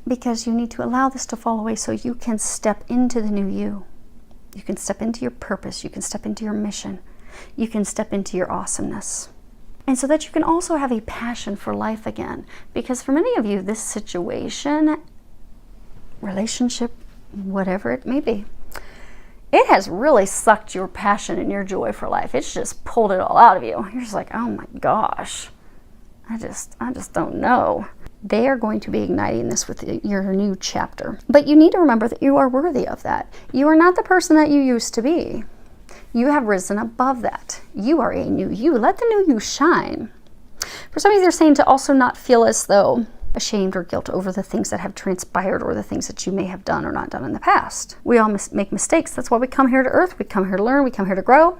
because you need to allow this to fall away so you can step into the new you. You can step into your purpose. You can step into your mission. You can step into your awesomeness. And so that you can also have a passion for life again. Because for many of you, this situation, relationship, whatever it may be, it has really sucked your passion and your joy for life. It's just pulled it all out of you. You're just like, oh my gosh, I just don't know. They are going to be igniting this with your new chapter. But you need to remember that you are worthy of that. You are not the person that you used to be. You have risen above that. You are a new you. Let the new you shine. For some of you, they're saying to also not feel as though ashamed or guilt over the things that have transpired or the things that you may have done or not done in the past. We all make mistakes. That's why we come here to earth. We come here to learn. We come here to grow.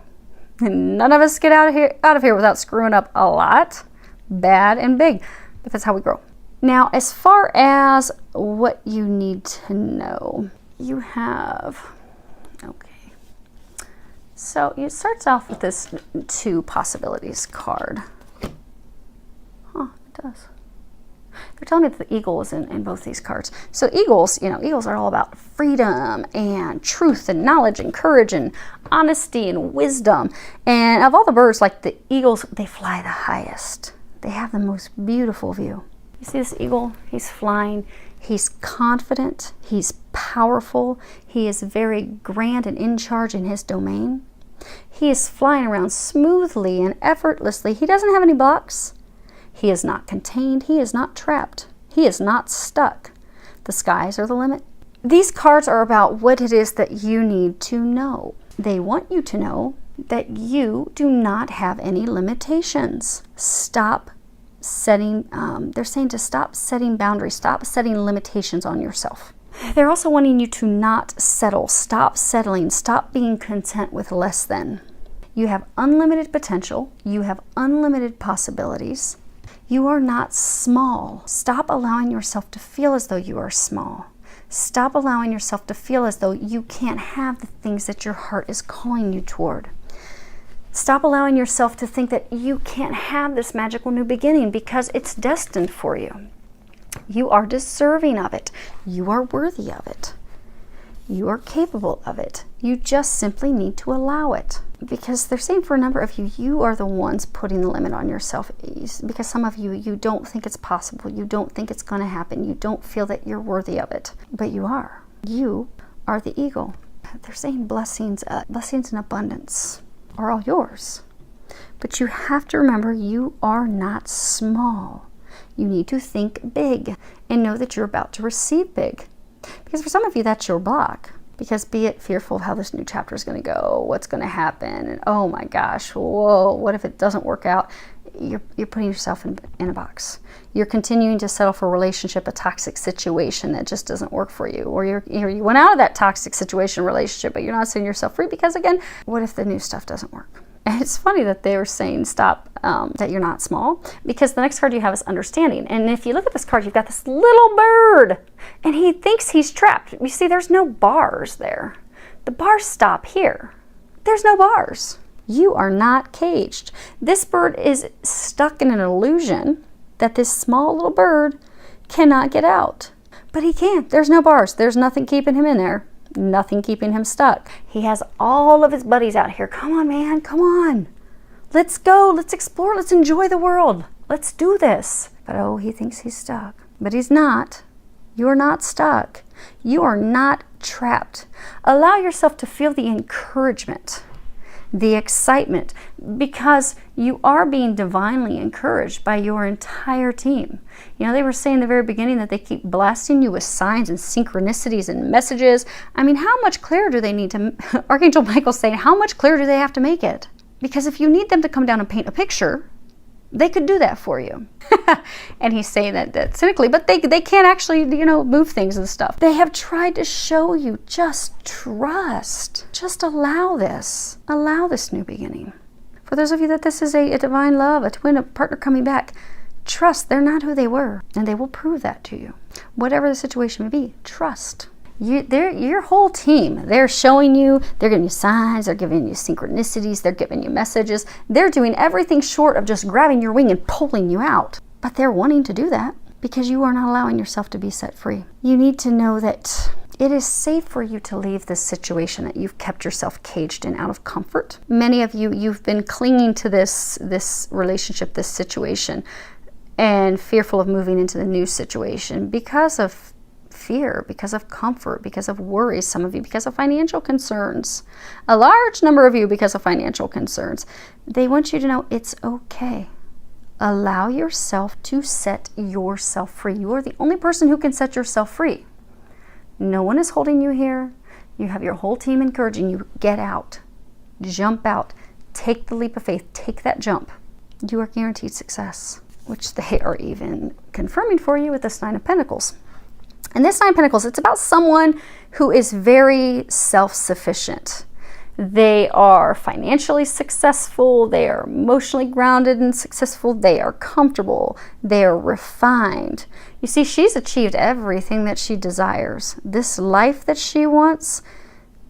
And none of us get out of here without screwing up a lot, bad and big. But that's how we grow. Now, as far as what you need to know, you have, okay. So it starts off with this 2 possibilities card. Huh, it does. They're telling me that the eagle is in both these cards. So eagles, eagles are all about freedom and truth and knowledge and courage and honesty and wisdom. And of all the birds, like the eagles, they fly the highest. They have the most beautiful view. You see this eagle? He's flying. He's confident. He's powerful. He is very grand and in charge in his domain. He is flying around smoothly and effortlessly. He doesn't have any blocks. He is not contained. He is not trapped. He is not stuck. The skies are the limit. These cards are about what it is that you need to know. They want you to know that you do not have any limitations. Stop setting, they're saying to stop setting boundaries, stop setting limitations on yourself. They're also wanting you to not settle, stop settling, stop being content with less than. You have unlimited potential, you have unlimited possibilities. You are not small. Stop allowing yourself to feel as though you are small. Stop allowing yourself to feel as though you can't have the things that your heart is calling you toward. Stop allowing yourself to think that you can't have this magical new beginning because it's destined for you. You are deserving of it. You are worthy of it. You are capable of it. You just simply need to allow it. Because they're saying for a number of you, you are the ones putting the limit on yourself. Because some of you, you don't think it's possible. You don't think it's going to happen. You don't feel that you're worthy of it. But you are. You are the eagle. They're saying blessings in abundance are all yours. But you have to remember you are not small. You need to think big and know that you're about to receive big. Because for some of you, that's your block. Because be it fearful of how this new chapter is going to go, what's going to happen, and oh my gosh, whoa, what if it doesn't work out? You're putting yourself in a box. You're continuing to settle for a relationship, a toxic situation that just doesn't work for you. Or you went out of that toxic situation, relationship, but you're not setting yourself free because, again, what if the new stuff doesn't work? And it's funny that they were saying stop, that you're not small, because the next card you have is understanding. And if you look at this card, you've got this little bird, and he thinks he's trapped. You see, there's no bars there. The bars stop here. There's no bars. You are not caged. This bird is stuck in an illusion that this small little bird cannot get out. But he can't. There's no bars. There's nothing keeping him in there. Nothing keeping him stuck. He has all of his buddies out here. Come on, man. Come on. Let's go. Let's explore. Let's enjoy the world. Let's do this. But oh, he thinks he's stuck. But he's not. You are not stuck. You are not trapped. Allow yourself to feel the encouragement, the excitement, because you are being divinely encouraged by your entire team. You know, they were saying in the very beginning that they keep blasting you with signs and synchronicities and messages. I mean, how much clearer do they need to, Archangel Michael's saying, how much clearer do they have to make it? Because if you need them to come down and paint a picture, they could do that for you. And he's saying that cynically, but they can't actually, move things and stuff. They have tried to show you, just trust. Just allow this new beginning. For those of you that this is a divine love, a twin, a partner coming back, trust they're not who they were, and they will prove that to you. Whatever the situation may be, trust. Your whole team, they're showing you, they're giving you signs, they're giving you synchronicities, they're giving you messages. They're doing everything short of just grabbing your wing and pulling you out. But they're wanting to do that. because you are not allowing yourself to be set free. You need to know that it is safe for you to leave this situation that you've kept yourself caged in out of comfort. Many of you, you've been clinging to this relationship, this situation, and fearful of moving into the new situation because of fear, because of comfort, because of worries, some of you because of financial concerns, a large number of you because of financial concerns. They want you to know it's okay. Allow yourself to set yourself free. You are the only person who can set yourself free. No one is holding you here. You have your whole team encouraging you. Get out. Jump out. Take the leap of faith. Take that jump. You are guaranteed success, which they are even confirming for you with this Nine of Pentacles. And this Nine of Pentacles, it's about someone who is very self-sufficient. They are financially successful. They are emotionally grounded and successful. They are comfortable. They are refined. You see, she's achieved everything that she desires. This life that she wants,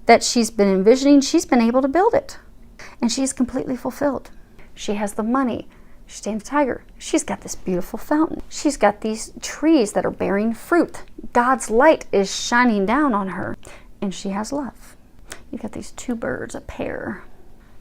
that she's been envisioning, she's been able to build it. And she's completely fulfilled. She has the money. She's tamed a tiger. She's got this beautiful fountain. She's got these trees that are bearing fruit. God's light is shining down on her. And she has love. You've got these two birds, a pair.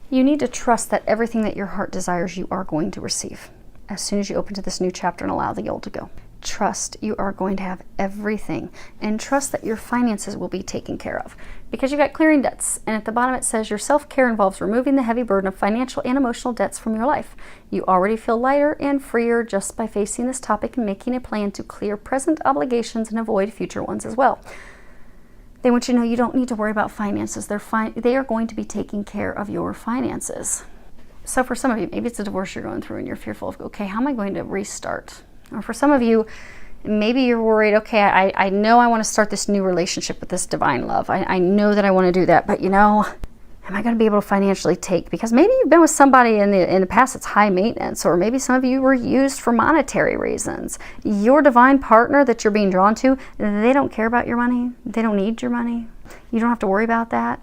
You need to trust that everything that your heart desires, you are going to receive. As soon as you open to this new chapter and allow the old to go. Trust you are going to have everything. And trust that your finances will be taken care of. Because you've got clearing debts. And at the bottom it says your self-care involves removing the heavy burden of financial and emotional debts from your life. You already feel lighter and freer just by facing this topic and making a plan to clear present obligations and avoid future ones as well. They want you to know you don't need to worry about finances. They are going to be taking care of your finances. So for some of you, maybe it's a divorce you're going through and you're fearful of, okay, how am I going to restart? Or for some of you, maybe you're worried, okay, I know I want to start this new relationship with this divine love. I know that I want to do that, but am I going to be able to financially take? Because maybe you've been with somebody in the past that's high maintenance, or maybe some of you were used for monetary reasons. Your divine partner that you're being drawn to, they don't care about your money. They don't need your money. You don't have to worry about that.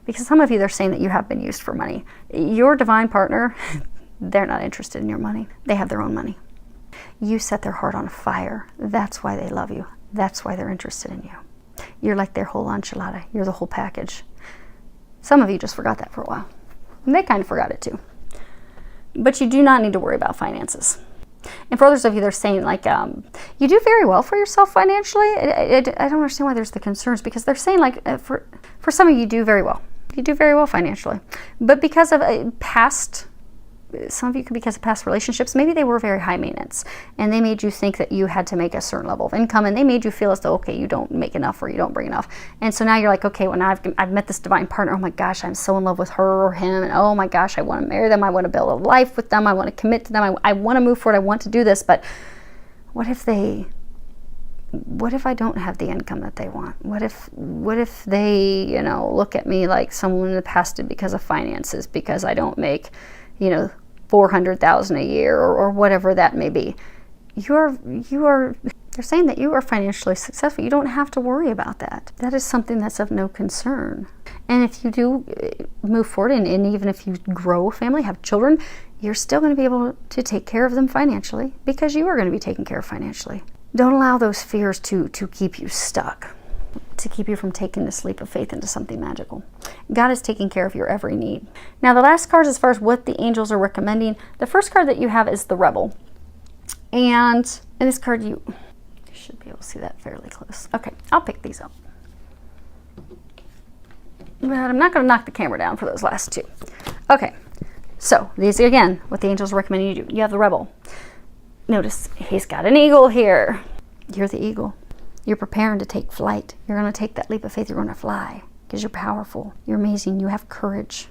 Because some of you, they're saying that you have been used for money. Your divine partner, they're not interested in your money. They have their own money. You set their heart on fire. That's why they love you. That's why they're interested in you. You're like their whole enchilada. You're the whole package. Some of you just forgot that for a while. And they kind of forgot it too. But you do not need to worry about finances. And for others of you, they're saying you do very well for yourself financially. I don't understand why there's the concerns, because they're saying for some of you, you do very well. You do very well financially. But because of some of you could, because of past relationships, maybe they were very high maintenance and they made you think that you had to make a certain level of income, and they made you feel as though, okay, you don't make enough or you don't bring enough. And so now you're like, okay, well, now I've met this divine partner. Oh my gosh, I'm so in love with her or him. And oh my gosh, I want to marry them. I want to build a life with them. I want to commit to them. I want to move forward. I want to do this. But what if I don't have the income that they want? What if they, look at me like someone in the past did because of finances, because I don't make, $400,000 a year or whatever that may be. They're saying that you are financially successful. You don't have to worry about that. That is something that's of no concern. And if you do move forward, and even if you grow a family, have children, you're still going to be able to take care of them financially, because you are going to be taken care of financially. Don't allow those fears to keep you stuck, to keep you from taking this leap of faith into something magical. God is taking care of your every need. Now, the last card, as far as what the angels are recommending, the first card that you have is the Rebel. And in this card, you should be able to see that fairly close. Okay, I'll pick these up. But I'm not going to knock the camera down for those last two. Okay, so these are, again, what the angels are recommending you do. You have the Rebel. Notice he's got an eagle here. You're the eagle. You're preparing to take flight. You're going to take that leap of faith. You're going to fly because you're powerful. You're amazing. You have courage.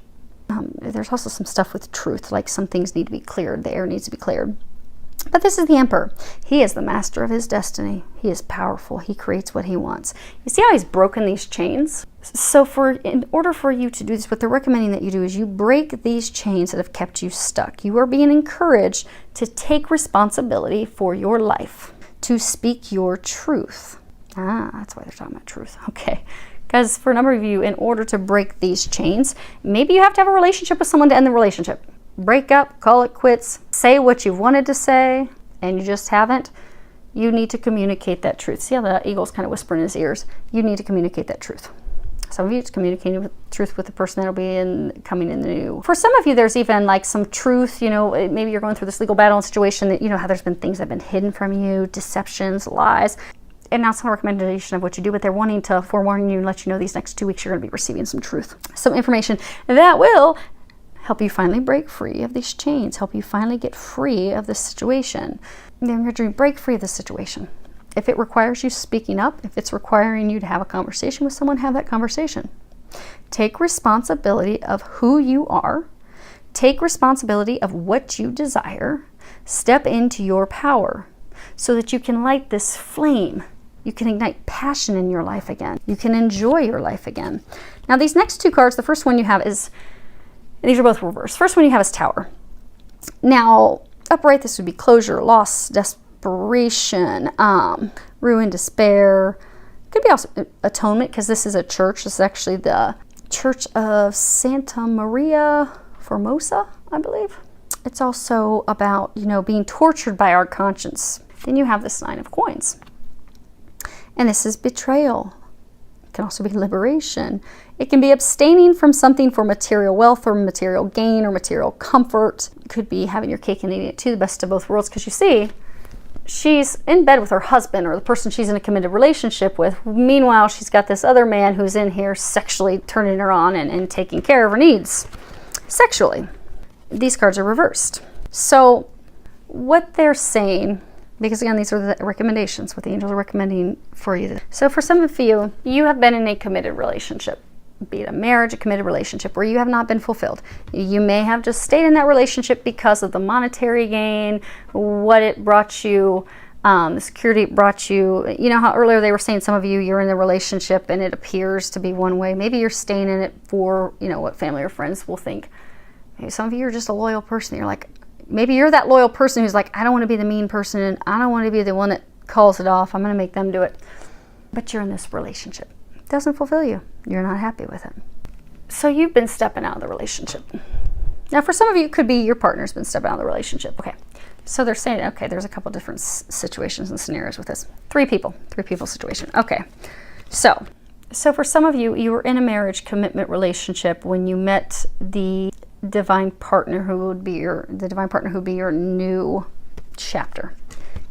There's also some stuff with truth, like some things need to be cleared. The air needs to be cleared. But this is the Emperor. He is the master of his destiny. He is powerful. He creates what he wants. You see how he's broken these chains? So in order for you to do this, what they're recommending that you do is you break these chains that have kept you stuck. You are being encouraged to take responsibility for your life, to speak your truth. That's why they're talking about truth. Okay. Because for a number of you, in order to break these chains, maybe you have to have a relationship with someone to end the relationship. Break up, call it quits, say what you wanted to say, and you just haven't. You need to communicate that truth. See how the eagle's kind of whispering in his ears? You need to communicate that truth. Some of you, it's communicating the truth with the person that'll be coming in the new. For some of you, there's even like some truth, you know, maybe you're going through this legal battle and situation that, you know, how there's been things that have been hidden from you, deceptions, lies. And now it's not a recommendation of what you do, but they're wanting to forewarn you and let you know these next 2 weeks you're going to be receiving some truth, some information that will help you finally break free of these chains, help you finally get free of this situation. Then you're going to break free of this situation. If it requires you speaking up, if it's requiring you to have a conversation with someone, have that conversation. Take responsibility of who you are. Take responsibility of what you desire. Step into your power so that you can light this flame. You can ignite passion in your life again. You can enjoy your life again. Now, these next 2 cards, the first one you have is, these are both reversed. First one you have is Tower. Now, upright, this would be closure, loss, desperation, ruin, despair. Could be also atonement, because this is a church. This is actually the Church of Santa Maria Formosa, I believe. It's also about, you know, being tortured by our conscience. Then you have this 9 of coins. And this is betrayal. It can also be liberation. It can be abstaining from something for material wealth or material gain or material comfort. It could be having your cake and eating it too, the best of both worlds, because you see, she's in bed with her husband or the person she's in a committed relationship with. Meanwhile, she's got this other man who's in here sexually turning her on and taking care of her needs sexually. These cards are reversed. So what they're saying, because again, these are the recommendations, what the angels are recommending for you. So for some of you, you have been in a committed relationship, be it a marriage, a committed relationship, where you have not been fulfilled. You may have just stayed in that relationship because of the monetary gain, what it brought you, the security it brought you. You know how earlier they were saying some of you, you're in the relationship and it appears to be one way. Maybe you're staying in it for, you know, what family or friends will think. Maybe some of you are just a loyal person. You're like, maybe you're that loyal person who's like, I don't want to be the mean person and I don't want to be the one that calls it off. I'm going to make them do it. But you're in this relationship. It doesn't fulfill you. You're not happy with it. So you've been stepping out of the relationship. Now, for some of you, it could be your partner's been stepping out of the relationship. Okay. So they're saying, okay, there's a couple different situations and scenarios with this. Three people situation. Okay. So for some of you, you were in a marriage commitment relationship when you met the divine partner who would be your new chapter,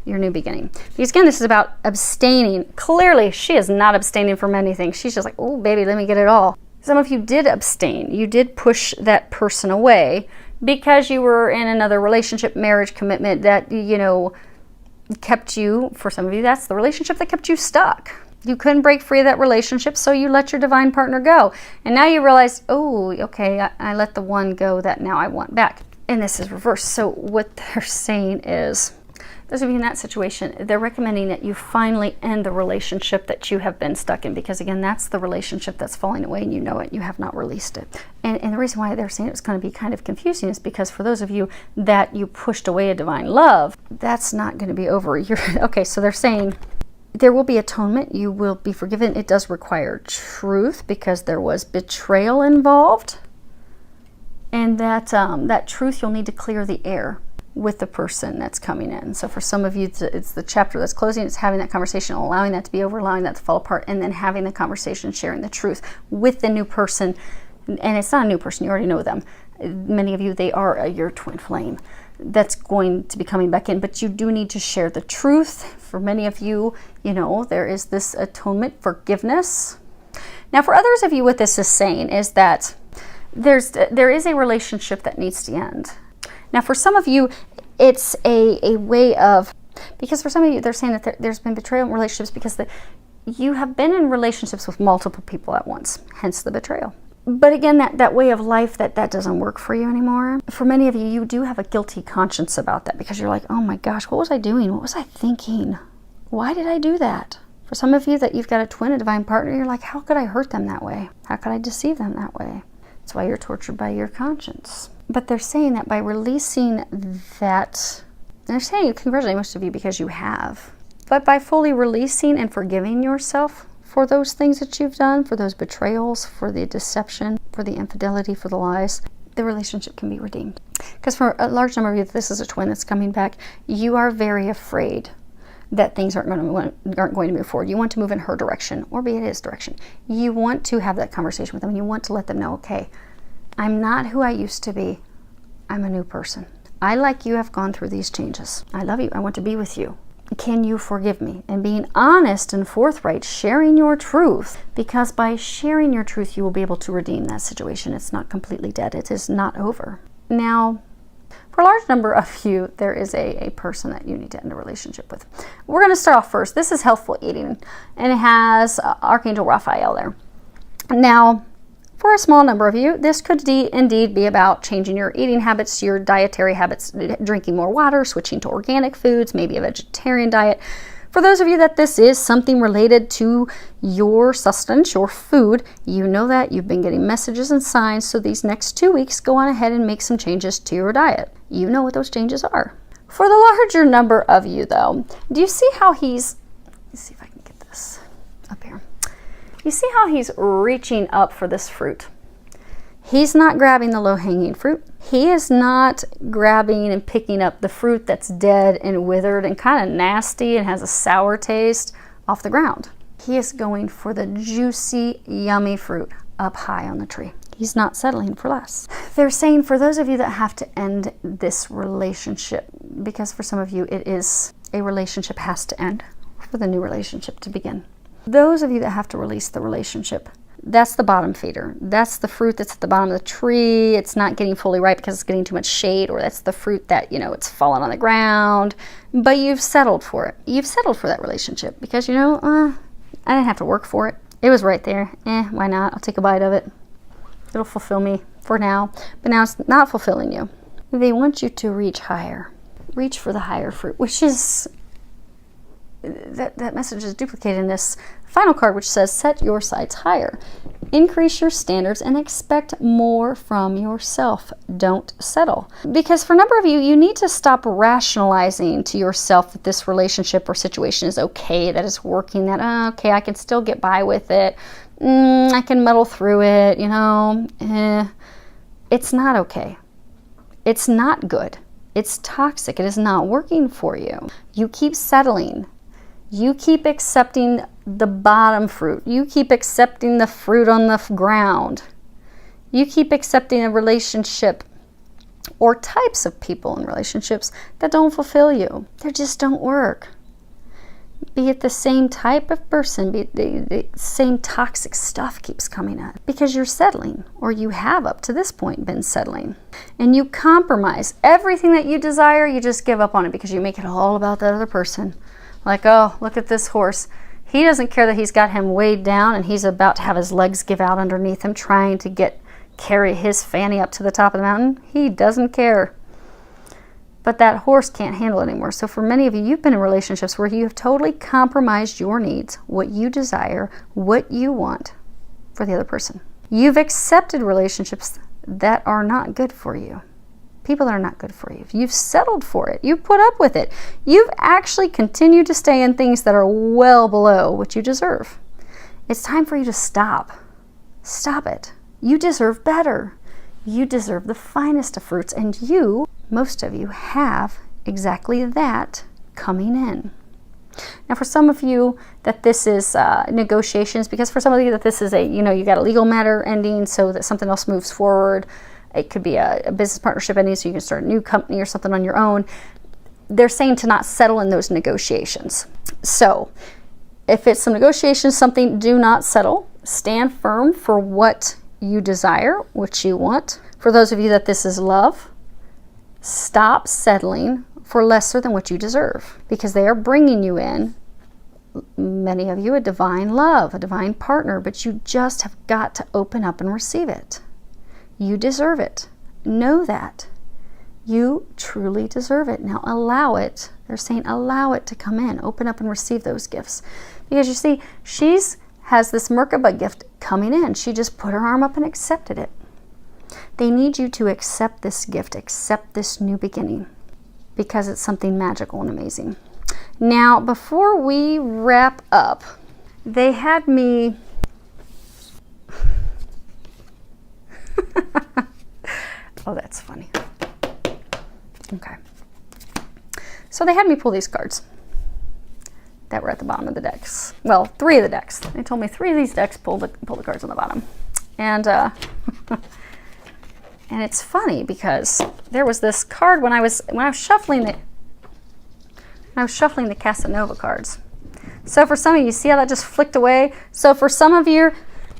your new beginning. Because again, this is about abstaining. Clearly, she is not abstaining from anything. She's just like, oh, baby, let me get it all. Some of you did abstain. You did push that person away because you were in another relationship, marriage commitment that, you know, kept you, for some of you, that's the relationship that kept you stuck. You couldn't break free of that relationship, so you let your divine partner go. And now you realize, oh, okay, I let the one go that now I want back. And this is reversed. So what they're saying is, those of you in that situation, they're recommending that you finally end the relationship that you have been stuck in. Because again, that's the relationship that's falling away and you know it, you have not released it. And the reason why they're saying it's going to be kind of confusing is because for those of you that you pushed away a divine love, that's not going to be over. Okay, so they're saying, there will be atonement. You will be forgiven. It does require truth because there was betrayal involved. And that truth, you'll need to clear the air with the person that's coming in. So for some of you, it's the chapter that's closing. It's having that conversation, allowing that to be over, allowing that to fall apart, and then having the conversation, sharing the truth with the new person. And it's not a new person. You already know them. Many of you, they are your twin flame that's going to be coming back in, but you do need to share the truth. For many of you, you know, there is this atonement, forgiveness. Now, for others of you, what this is saying is that there is a relationship that needs to end. Now, for some of you, it's a way of, because for some of you, they're saying that there's been betrayal in relationships because you have been in relationships with multiple people at once, hence the betrayal. But again, that way of life, that doesn't work for you anymore. For many of you, you do have a guilty conscience about that because you're like, oh my gosh, what was I doing? What was I thinking? Why did I do that? For some of you that you've got a twin, a divine partner, you're like, how could I hurt them that way? How could I deceive them that way? That's why you're tortured by your conscience. But they're saying that by releasing that, and they're saying, congratulate most of you because you have, but by fully releasing and forgiving yourself for those things that you've done, for those betrayals, for the deception, for the infidelity, for the lies, the relationship can be redeemed. Because for a large number of you, this is a twin that's coming back, you are very afraid that things aren't going to move forward. You want to move in her direction, or be in his direction. You want to have that conversation with them. You want to let them know, okay, I'm not who I used to be. I'm a new person. I, like you, have gone through these changes. I love you. I want to be with you. Can you forgive me? And being honest and forthright, sharing your truth, because by sharing your truth, you will be able to redeem that situation. It's not completely dead. It is not over. Now, for a large number of you, there is a person that you need to end a relationship with. We're going to start off first. This is healthful eating, and it has Archangel Raphael there. Now, for a small number of you, this could indeed be about changing your eating habits, your dietary habits, drinking more water, switching to organic foods, maybe a vegetarian diet. For those of you that this is something related to your sustenance, your food, you know that you've been getting messages and signs. So these next 2 weeks, go on ahead and make some changes to your diet. You know what those changes are. For the larger number of you, though, do you see how let's see if I can get this up here. You see how he's reaching up for this fruit? He's not grabbing the low-hanging fruit. He is not grabbing and picking up the fruit that's dead and withered and kind of nasty and has a sour taste off the ground. He is going for the juicy, yummy fruit up high on the tree. He's not settling for less. They're saying for those of you that have to end this relationship, because for some of you it is a relationship has to end for the new relationship to begin. Those of you that have to release the relationship, that's the bottom feeder. That's the fruit that's at the bottom of the tree. It's not getting fully ripe because it's getting too much shade, or that's the fruit that, it's fallen on the ground. But you've settled for it. You've settled for that relationship because, I didn't have to work for it. It was right there. Why not? I'll take a bite of it. It'll fulfill me for now. But now it's not fulfilling you. They want you to reach higher. Reach for the higher fruit, which is... That message is duplicated in this final card, which says set your sights higher, increase your standards, and expect more from yourself. Don't settle, because for a number of you, you need to stop rationalizing to yourself that this relationship or situation is okay, that it's working, that okay, I can still get by with it, I can muddle through it, it's not okay. It's not good. It's toxic. It is not working for you. You keep settling. You keep accepting the bottom fruit. You keep accepting the fruit on the ground. You keep accepting a relationship or types of people in relationships that don't fulfill you. They just don't work. Be it the same type of person, be it the same toxic stuff keeps coming up because you're settling, or you have up to this point been settling. And you compromise. Everything that you desire, you just give up on it because you make it all about that other person. Like, oh, look at this horse. He doesn't care that he's got him weighed down and he's about to have his legs give out underneath him, trying to carry his fanny up to the top of the mountain. He doesn't care. But that horse can't handle it anymore. So for many of you, you've been in relationships where you have totally compromised your needs, what you desire, what you want for the other person. You've accepted relationships that are not good for you. People that are not good for you. You've settled for it. You've put up with it. You've actually continued to stay in things that are well below what you deserve. It's time for you to stop. Stop it. You deserve better. You deserve the finest of fruits, and most of you have exactly that coming in. Now, for some of you that this is negotiations, because for some of you that this is you got a legal matter ending so that something else moves forward. It could be a business partnership ending so you can start a new company or something on your own. They're saying to not settle in those negotiations. So if it's some negotiations, something, do not settle. Stand firm for what you desire, what you want. For those of you that this is love, stop settling for lesser than what you deserve, because they are bringing you in, many of you, a divine love, a divine partner, but you just have got to open up and receive it. You deserve it. Know that. You truly deserve it. Now allow it. They're saying allow it to come in. Open up and receive those gifts. Because you see, has this Merkaba gift coming in. She just put her arm up and accepted it. They need you to accept this gift, accept this new beginning, because it's something magical and amazing. Now, before we wrap up, they had me... Oh, that's funny. Okay. So they had me pull these cards. that were at the bottom of the decks. Well, 3 of the decks. They told me 3 of these decks pull the cards on the bottom. And and it's funny because there was this card when I was shuffling the Casanova cards. So for some of you, see how that just flicked away? So for some of your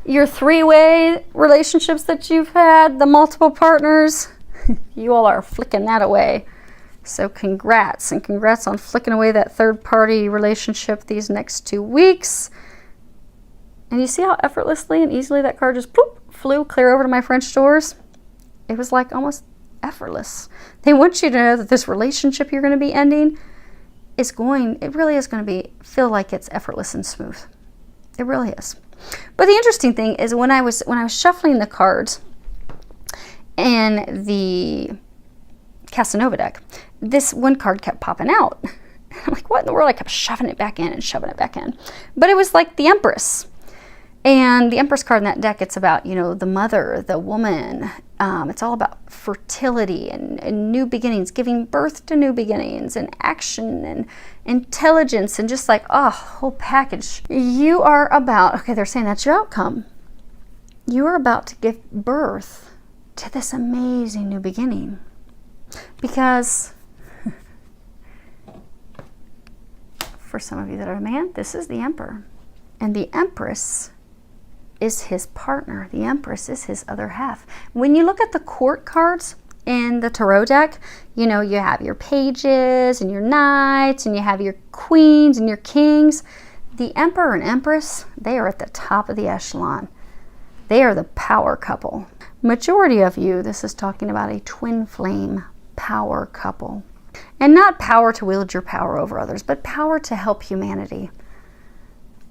3-way relationships that you've had, the multiple partners, you all are flicking that away. So congrats, and congrats on flicking away that third-party relationship these next 2 weeks. And you see how effortlessly and easily that card just ploop, flew clear over to my French doors? It was like almost effortless. They want you to know that this relationship you're going to be ending it really is going to feel like it's effortless and smooth. It really is. But the interesting thing is when I was shuffling the cards in the Casanova deck, this one card kept popping out. I'm like, what in the world? I kept shoving it back in and shoving it back in. But it was like the Empress. And the Empress card in that deck, it's about, the mother, the woman. It's all about fertility and new beginnings, giving birth to new beginnings and action and intelligence and just like, whole package. You are about, they're saying that's your outcome. You are about to give birth to this amazing new beginning. Because for some of you that are a man, this is the Emperor. And the Empress is his partner. The Empress is his other half. When you look at the court cards in the tarot deck, you have your pages and your knights and you have your queens and your kings. The Emperor and Empress, they are at the top of the echelon. They are the power couple. Majority of you, this is talking about a twin flame power couple. And not power to wield your power over others, but power to help humanity.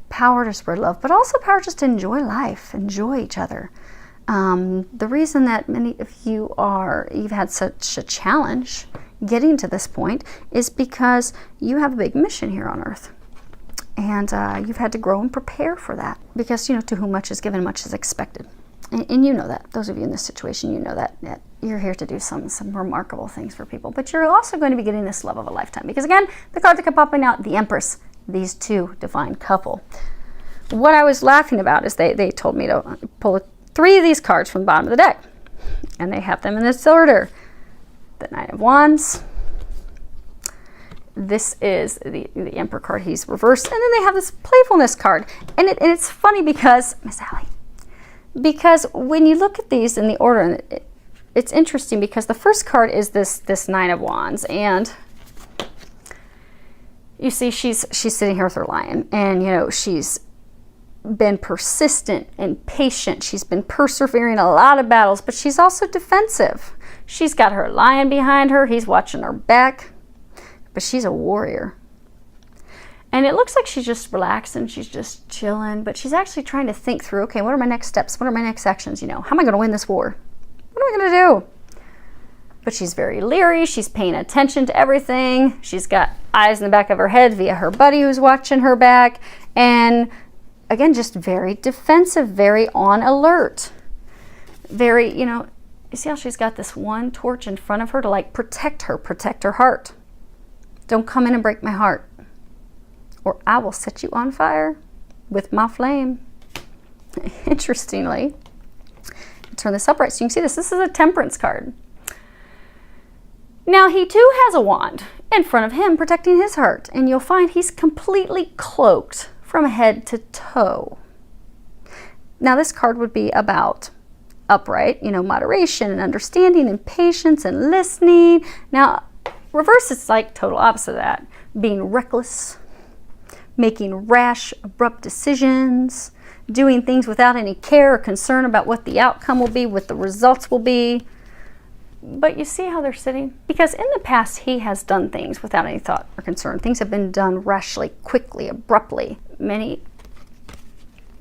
Power to spread love, but also power just to enjoy life, enjoy each other. The reason that many of you've had such a challenge getting to this point is because you have a big mission here on Earth. And you've had to grow and prepare for that. Because, to whom much is given, much is expected. And you know that. Those of you in this situation, you know that you're here to do some remarkable things for people. But you're also going to be getting this love of a lifetime. Because again, the card that kept popping out, the Empress, these two divine couple. What I was laughing about is they told me to pull 3 of these cards from the bottom of the deck. And they have them in this order. The Knight of Wands. This is the Emperor card. He's reversed. And then they have this playfulness card. And it's funny because, Miss Allie, because when you look at these in the order, it's interesting because the first card is this Nine of Wands. And you see she's sitting here with her lion. And, she's been persistent and patient. She's been persevering a lot of battles, but she's also defensive. She's got her lion behind her. He's watching her back. But she's a warrior. And it looks like she's just relaxing. She's just chilling. But she's actually trying to think through, okay, what are my next steps? What are my next actions? How am I going to win this war? What am I going to do? But she's very leery. She's paying attention to everything. She's got eyes in the back of her head via her buddy who's watching her back. And again, just very defensive, very on alert. Very, you see how she's got this one torch in front of her to protect her heart. Don't come in and break my heart, or I will set you on fire with my flame. Interestingly, turn this upright so you can see this. This is a Temperance card. Now, he too has a wand in front of him protecting his heart, and you'll find he's completely cloaked from head to toe. Now, this card would be about upright, moderation and understanding and patience and listening. Now, reverse is like total opposite of that. Being reckless, making rash, abrupt decisions, doing things without any care or concern about what the outcome will be, what the results will be. But you see how they're sitting? Because in the past, he has done things without any thought or concern. Things have been done rashly, quickly, abruptly.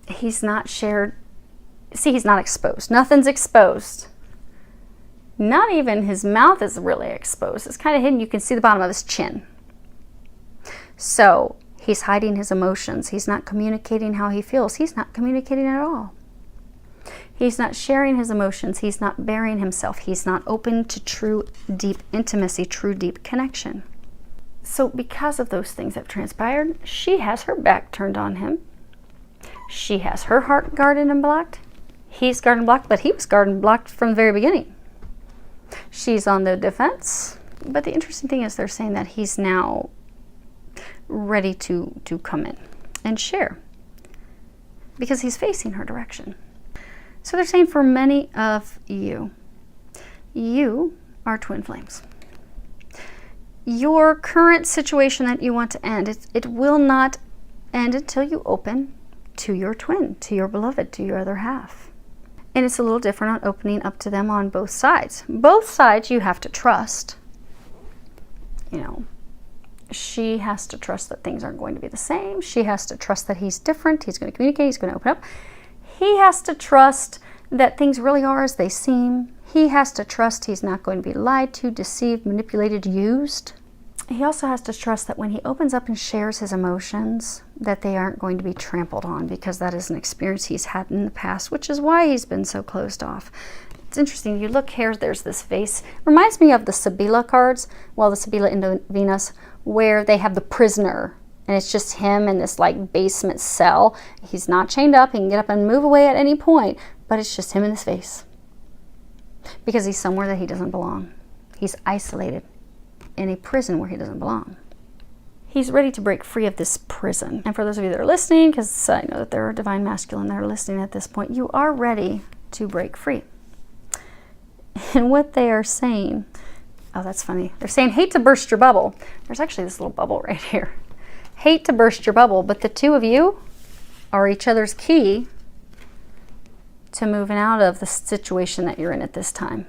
He's not shared. See, he's not exposed. Nothing's exposed. Not even his mouth is really exposed. It's kind of hidden. You can see the bottom of his chin. So he's hiding his emotions. He's not communicating how he feels. He's not communicating at all. He's not sharing his emotions. He's not bearing himself. He's not open to true, deep intimacy, true, deep connection. So because of those things that have transpired, she has her back turned on him. She has her heart guarded and blocked. He's guarded and blocked, but he was guarded and blocked from the very beginning. She's on the defense, but the interesting thing is they're saying that he's now ready to come in and share because he's facing her direction. So they're saying for many of you, you are twin flames. Your current situation that you want to end, it will not end until you open to your twin, to your beloved, to your other half. And it's a little different on opening up to them on both sides. Both sides you have to trust. You know, she has to trust that things aren't going to be the same. She has to trust that he's different. He's going to communicate. He's going to open up. He has to trust that things really are as they seem. He has to trust he's not going to be lied to, deceived, manipulated, used. He also has to trust that when he opens up and shares his emotions, that they aren't going to be trampled on, because that is an experience he's had in the past, which is why he's been so closed off. It's interesting. You look here, there's this vase. Reminds me of the Sibila cards, well, the Sibila into Venus, where they have the prisoner, and it's just him in this like basement cell. He's not chained up. He can get up and move away at any point, but it's just him in this vase. Because he's somewhere that he doesn't belong. He's isolated in a prison where he doesn't belong. He's ready to break free of this prison. And for those of you that are listening, because I know that there are divine masculine that are listening at this point, you are ready to break free. And what they are saying, oh, that's funny. They're saying, hate to burst your bubble. There's actually this little bubble right here. Hate to burst your bubble, but the two of you are each other's key to moving out of the situation that you're in at this time.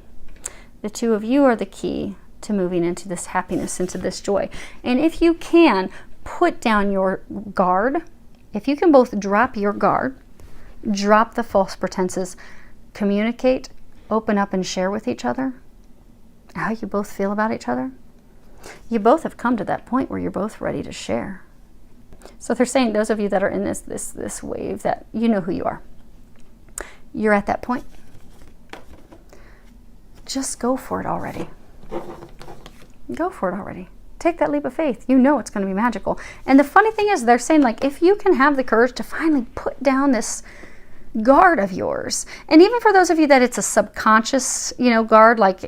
The two of you are the key to moving into this happiness, into this joy. And if you can, put down your guard. If you can both drop your guard, drop the false pretenses, communicate, open up and share with each other how you both feel about each other, you both have come to that point where you're both ready to share. So they're saying, those of you that are in this wave, that you know who you are. You're at that point. Just go for it already. Go for it already. Take that leap of faith. You know it's going to be magical. And the funny thing is, they're saying, like, if you can have the courage to finally put down this guard of yours, and even for those of you that it's a subconscious, you know, guard, like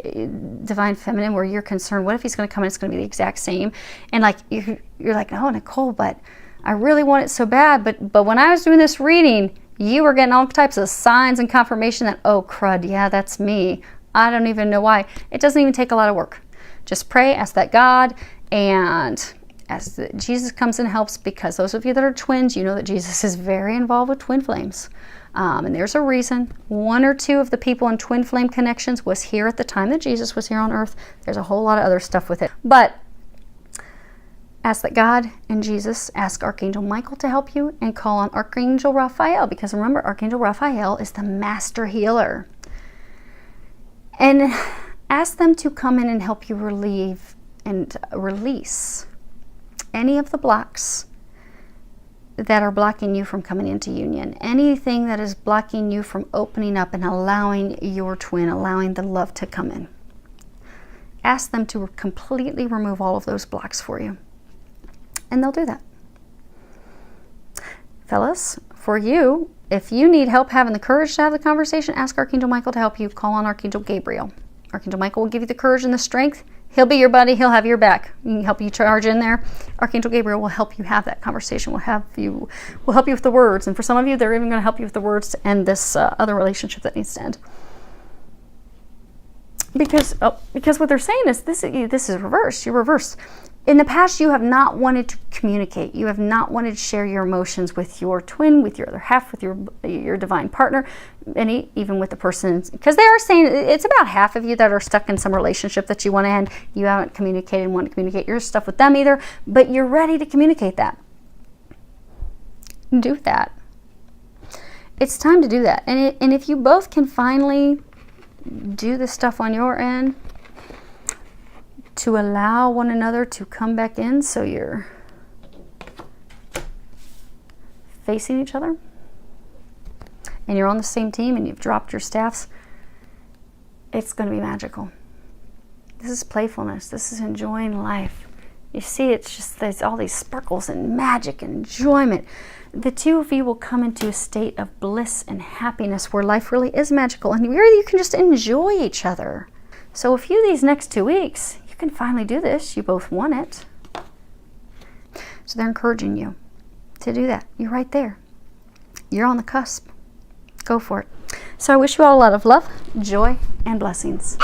divine feminine, where you're concerned, what if he's going to come and it's going to be the exact same? And like you're like, oh, Nicole, but I really want it so bad. But when I was doing this reading, you were getting all types of signs and confirmation that, oh, crud, yeah, that's me. I don't even know why. It doesn't even take a lot of work. Just pray, ask that God, and as Jesus comes and helps, because those of you that are twins, you know that Jesus is very involved with twin flames. And there's a reason. One or two of the people in twin flame connections was here at the time that Jesus was here on earth. There's a whole lot of other stuff with it. But ask that God and Jesus, ask Archangel Michael to help you, and call on Archangel Raphael, because remember, Archangel Raphael is the master healer. And ask them to come in and help you relieve and release any of the blocks that are blocking you from coming into union. Anything that is blocking you from opening up and allowing your twin, allowing the love to come in. Ask them to completely remove all of those blocks for you. And they'll do that. Fellas, for you, if you need help having the courage to have the conversation, ask Archangel Michael to help you. Call on Archangel Gabriel. Archangel Michael will give you the courage and the strength. He'll be your buddy. He'll have your back. He can help you charge in there. Archangel Gabriel will help you have that conversation. Will help you with the words. And for some of you, they're even going to help you with the words to end this other relationship that needs to end. Because what they're saying is this is reversed. You're reversed. In the past, you have not wanted to communicate. You have not wanted to share your emotions with your twin, with your other half, with your divine partner, and even with the person. Because they are saying it's about half of you that are stuck in some relationship that you want to end. You haven't communicated and want to communicate your stuff with them either, but you're ready to communicate that. Do that. It's time to do that. And if you both can finally do the stuff on your end, to allow one another to come back in, so you're facing each other and you're on the same team and you've dropped your staffs, it's going to be magical. This is playfulness. This is enjoying life. You see, it's just there's all these sparkles and magic and enjoyment. The two of you will come into a state of bliss and happiness where life really is magical and where you can just enjoy each other. So a few of these next 2 weeks, you can finally do this. You both want it. So they're encouraging you to do that. You're right there. You're on the cusp. Go for it. So I wish you all a lot of love, joy, and blessings.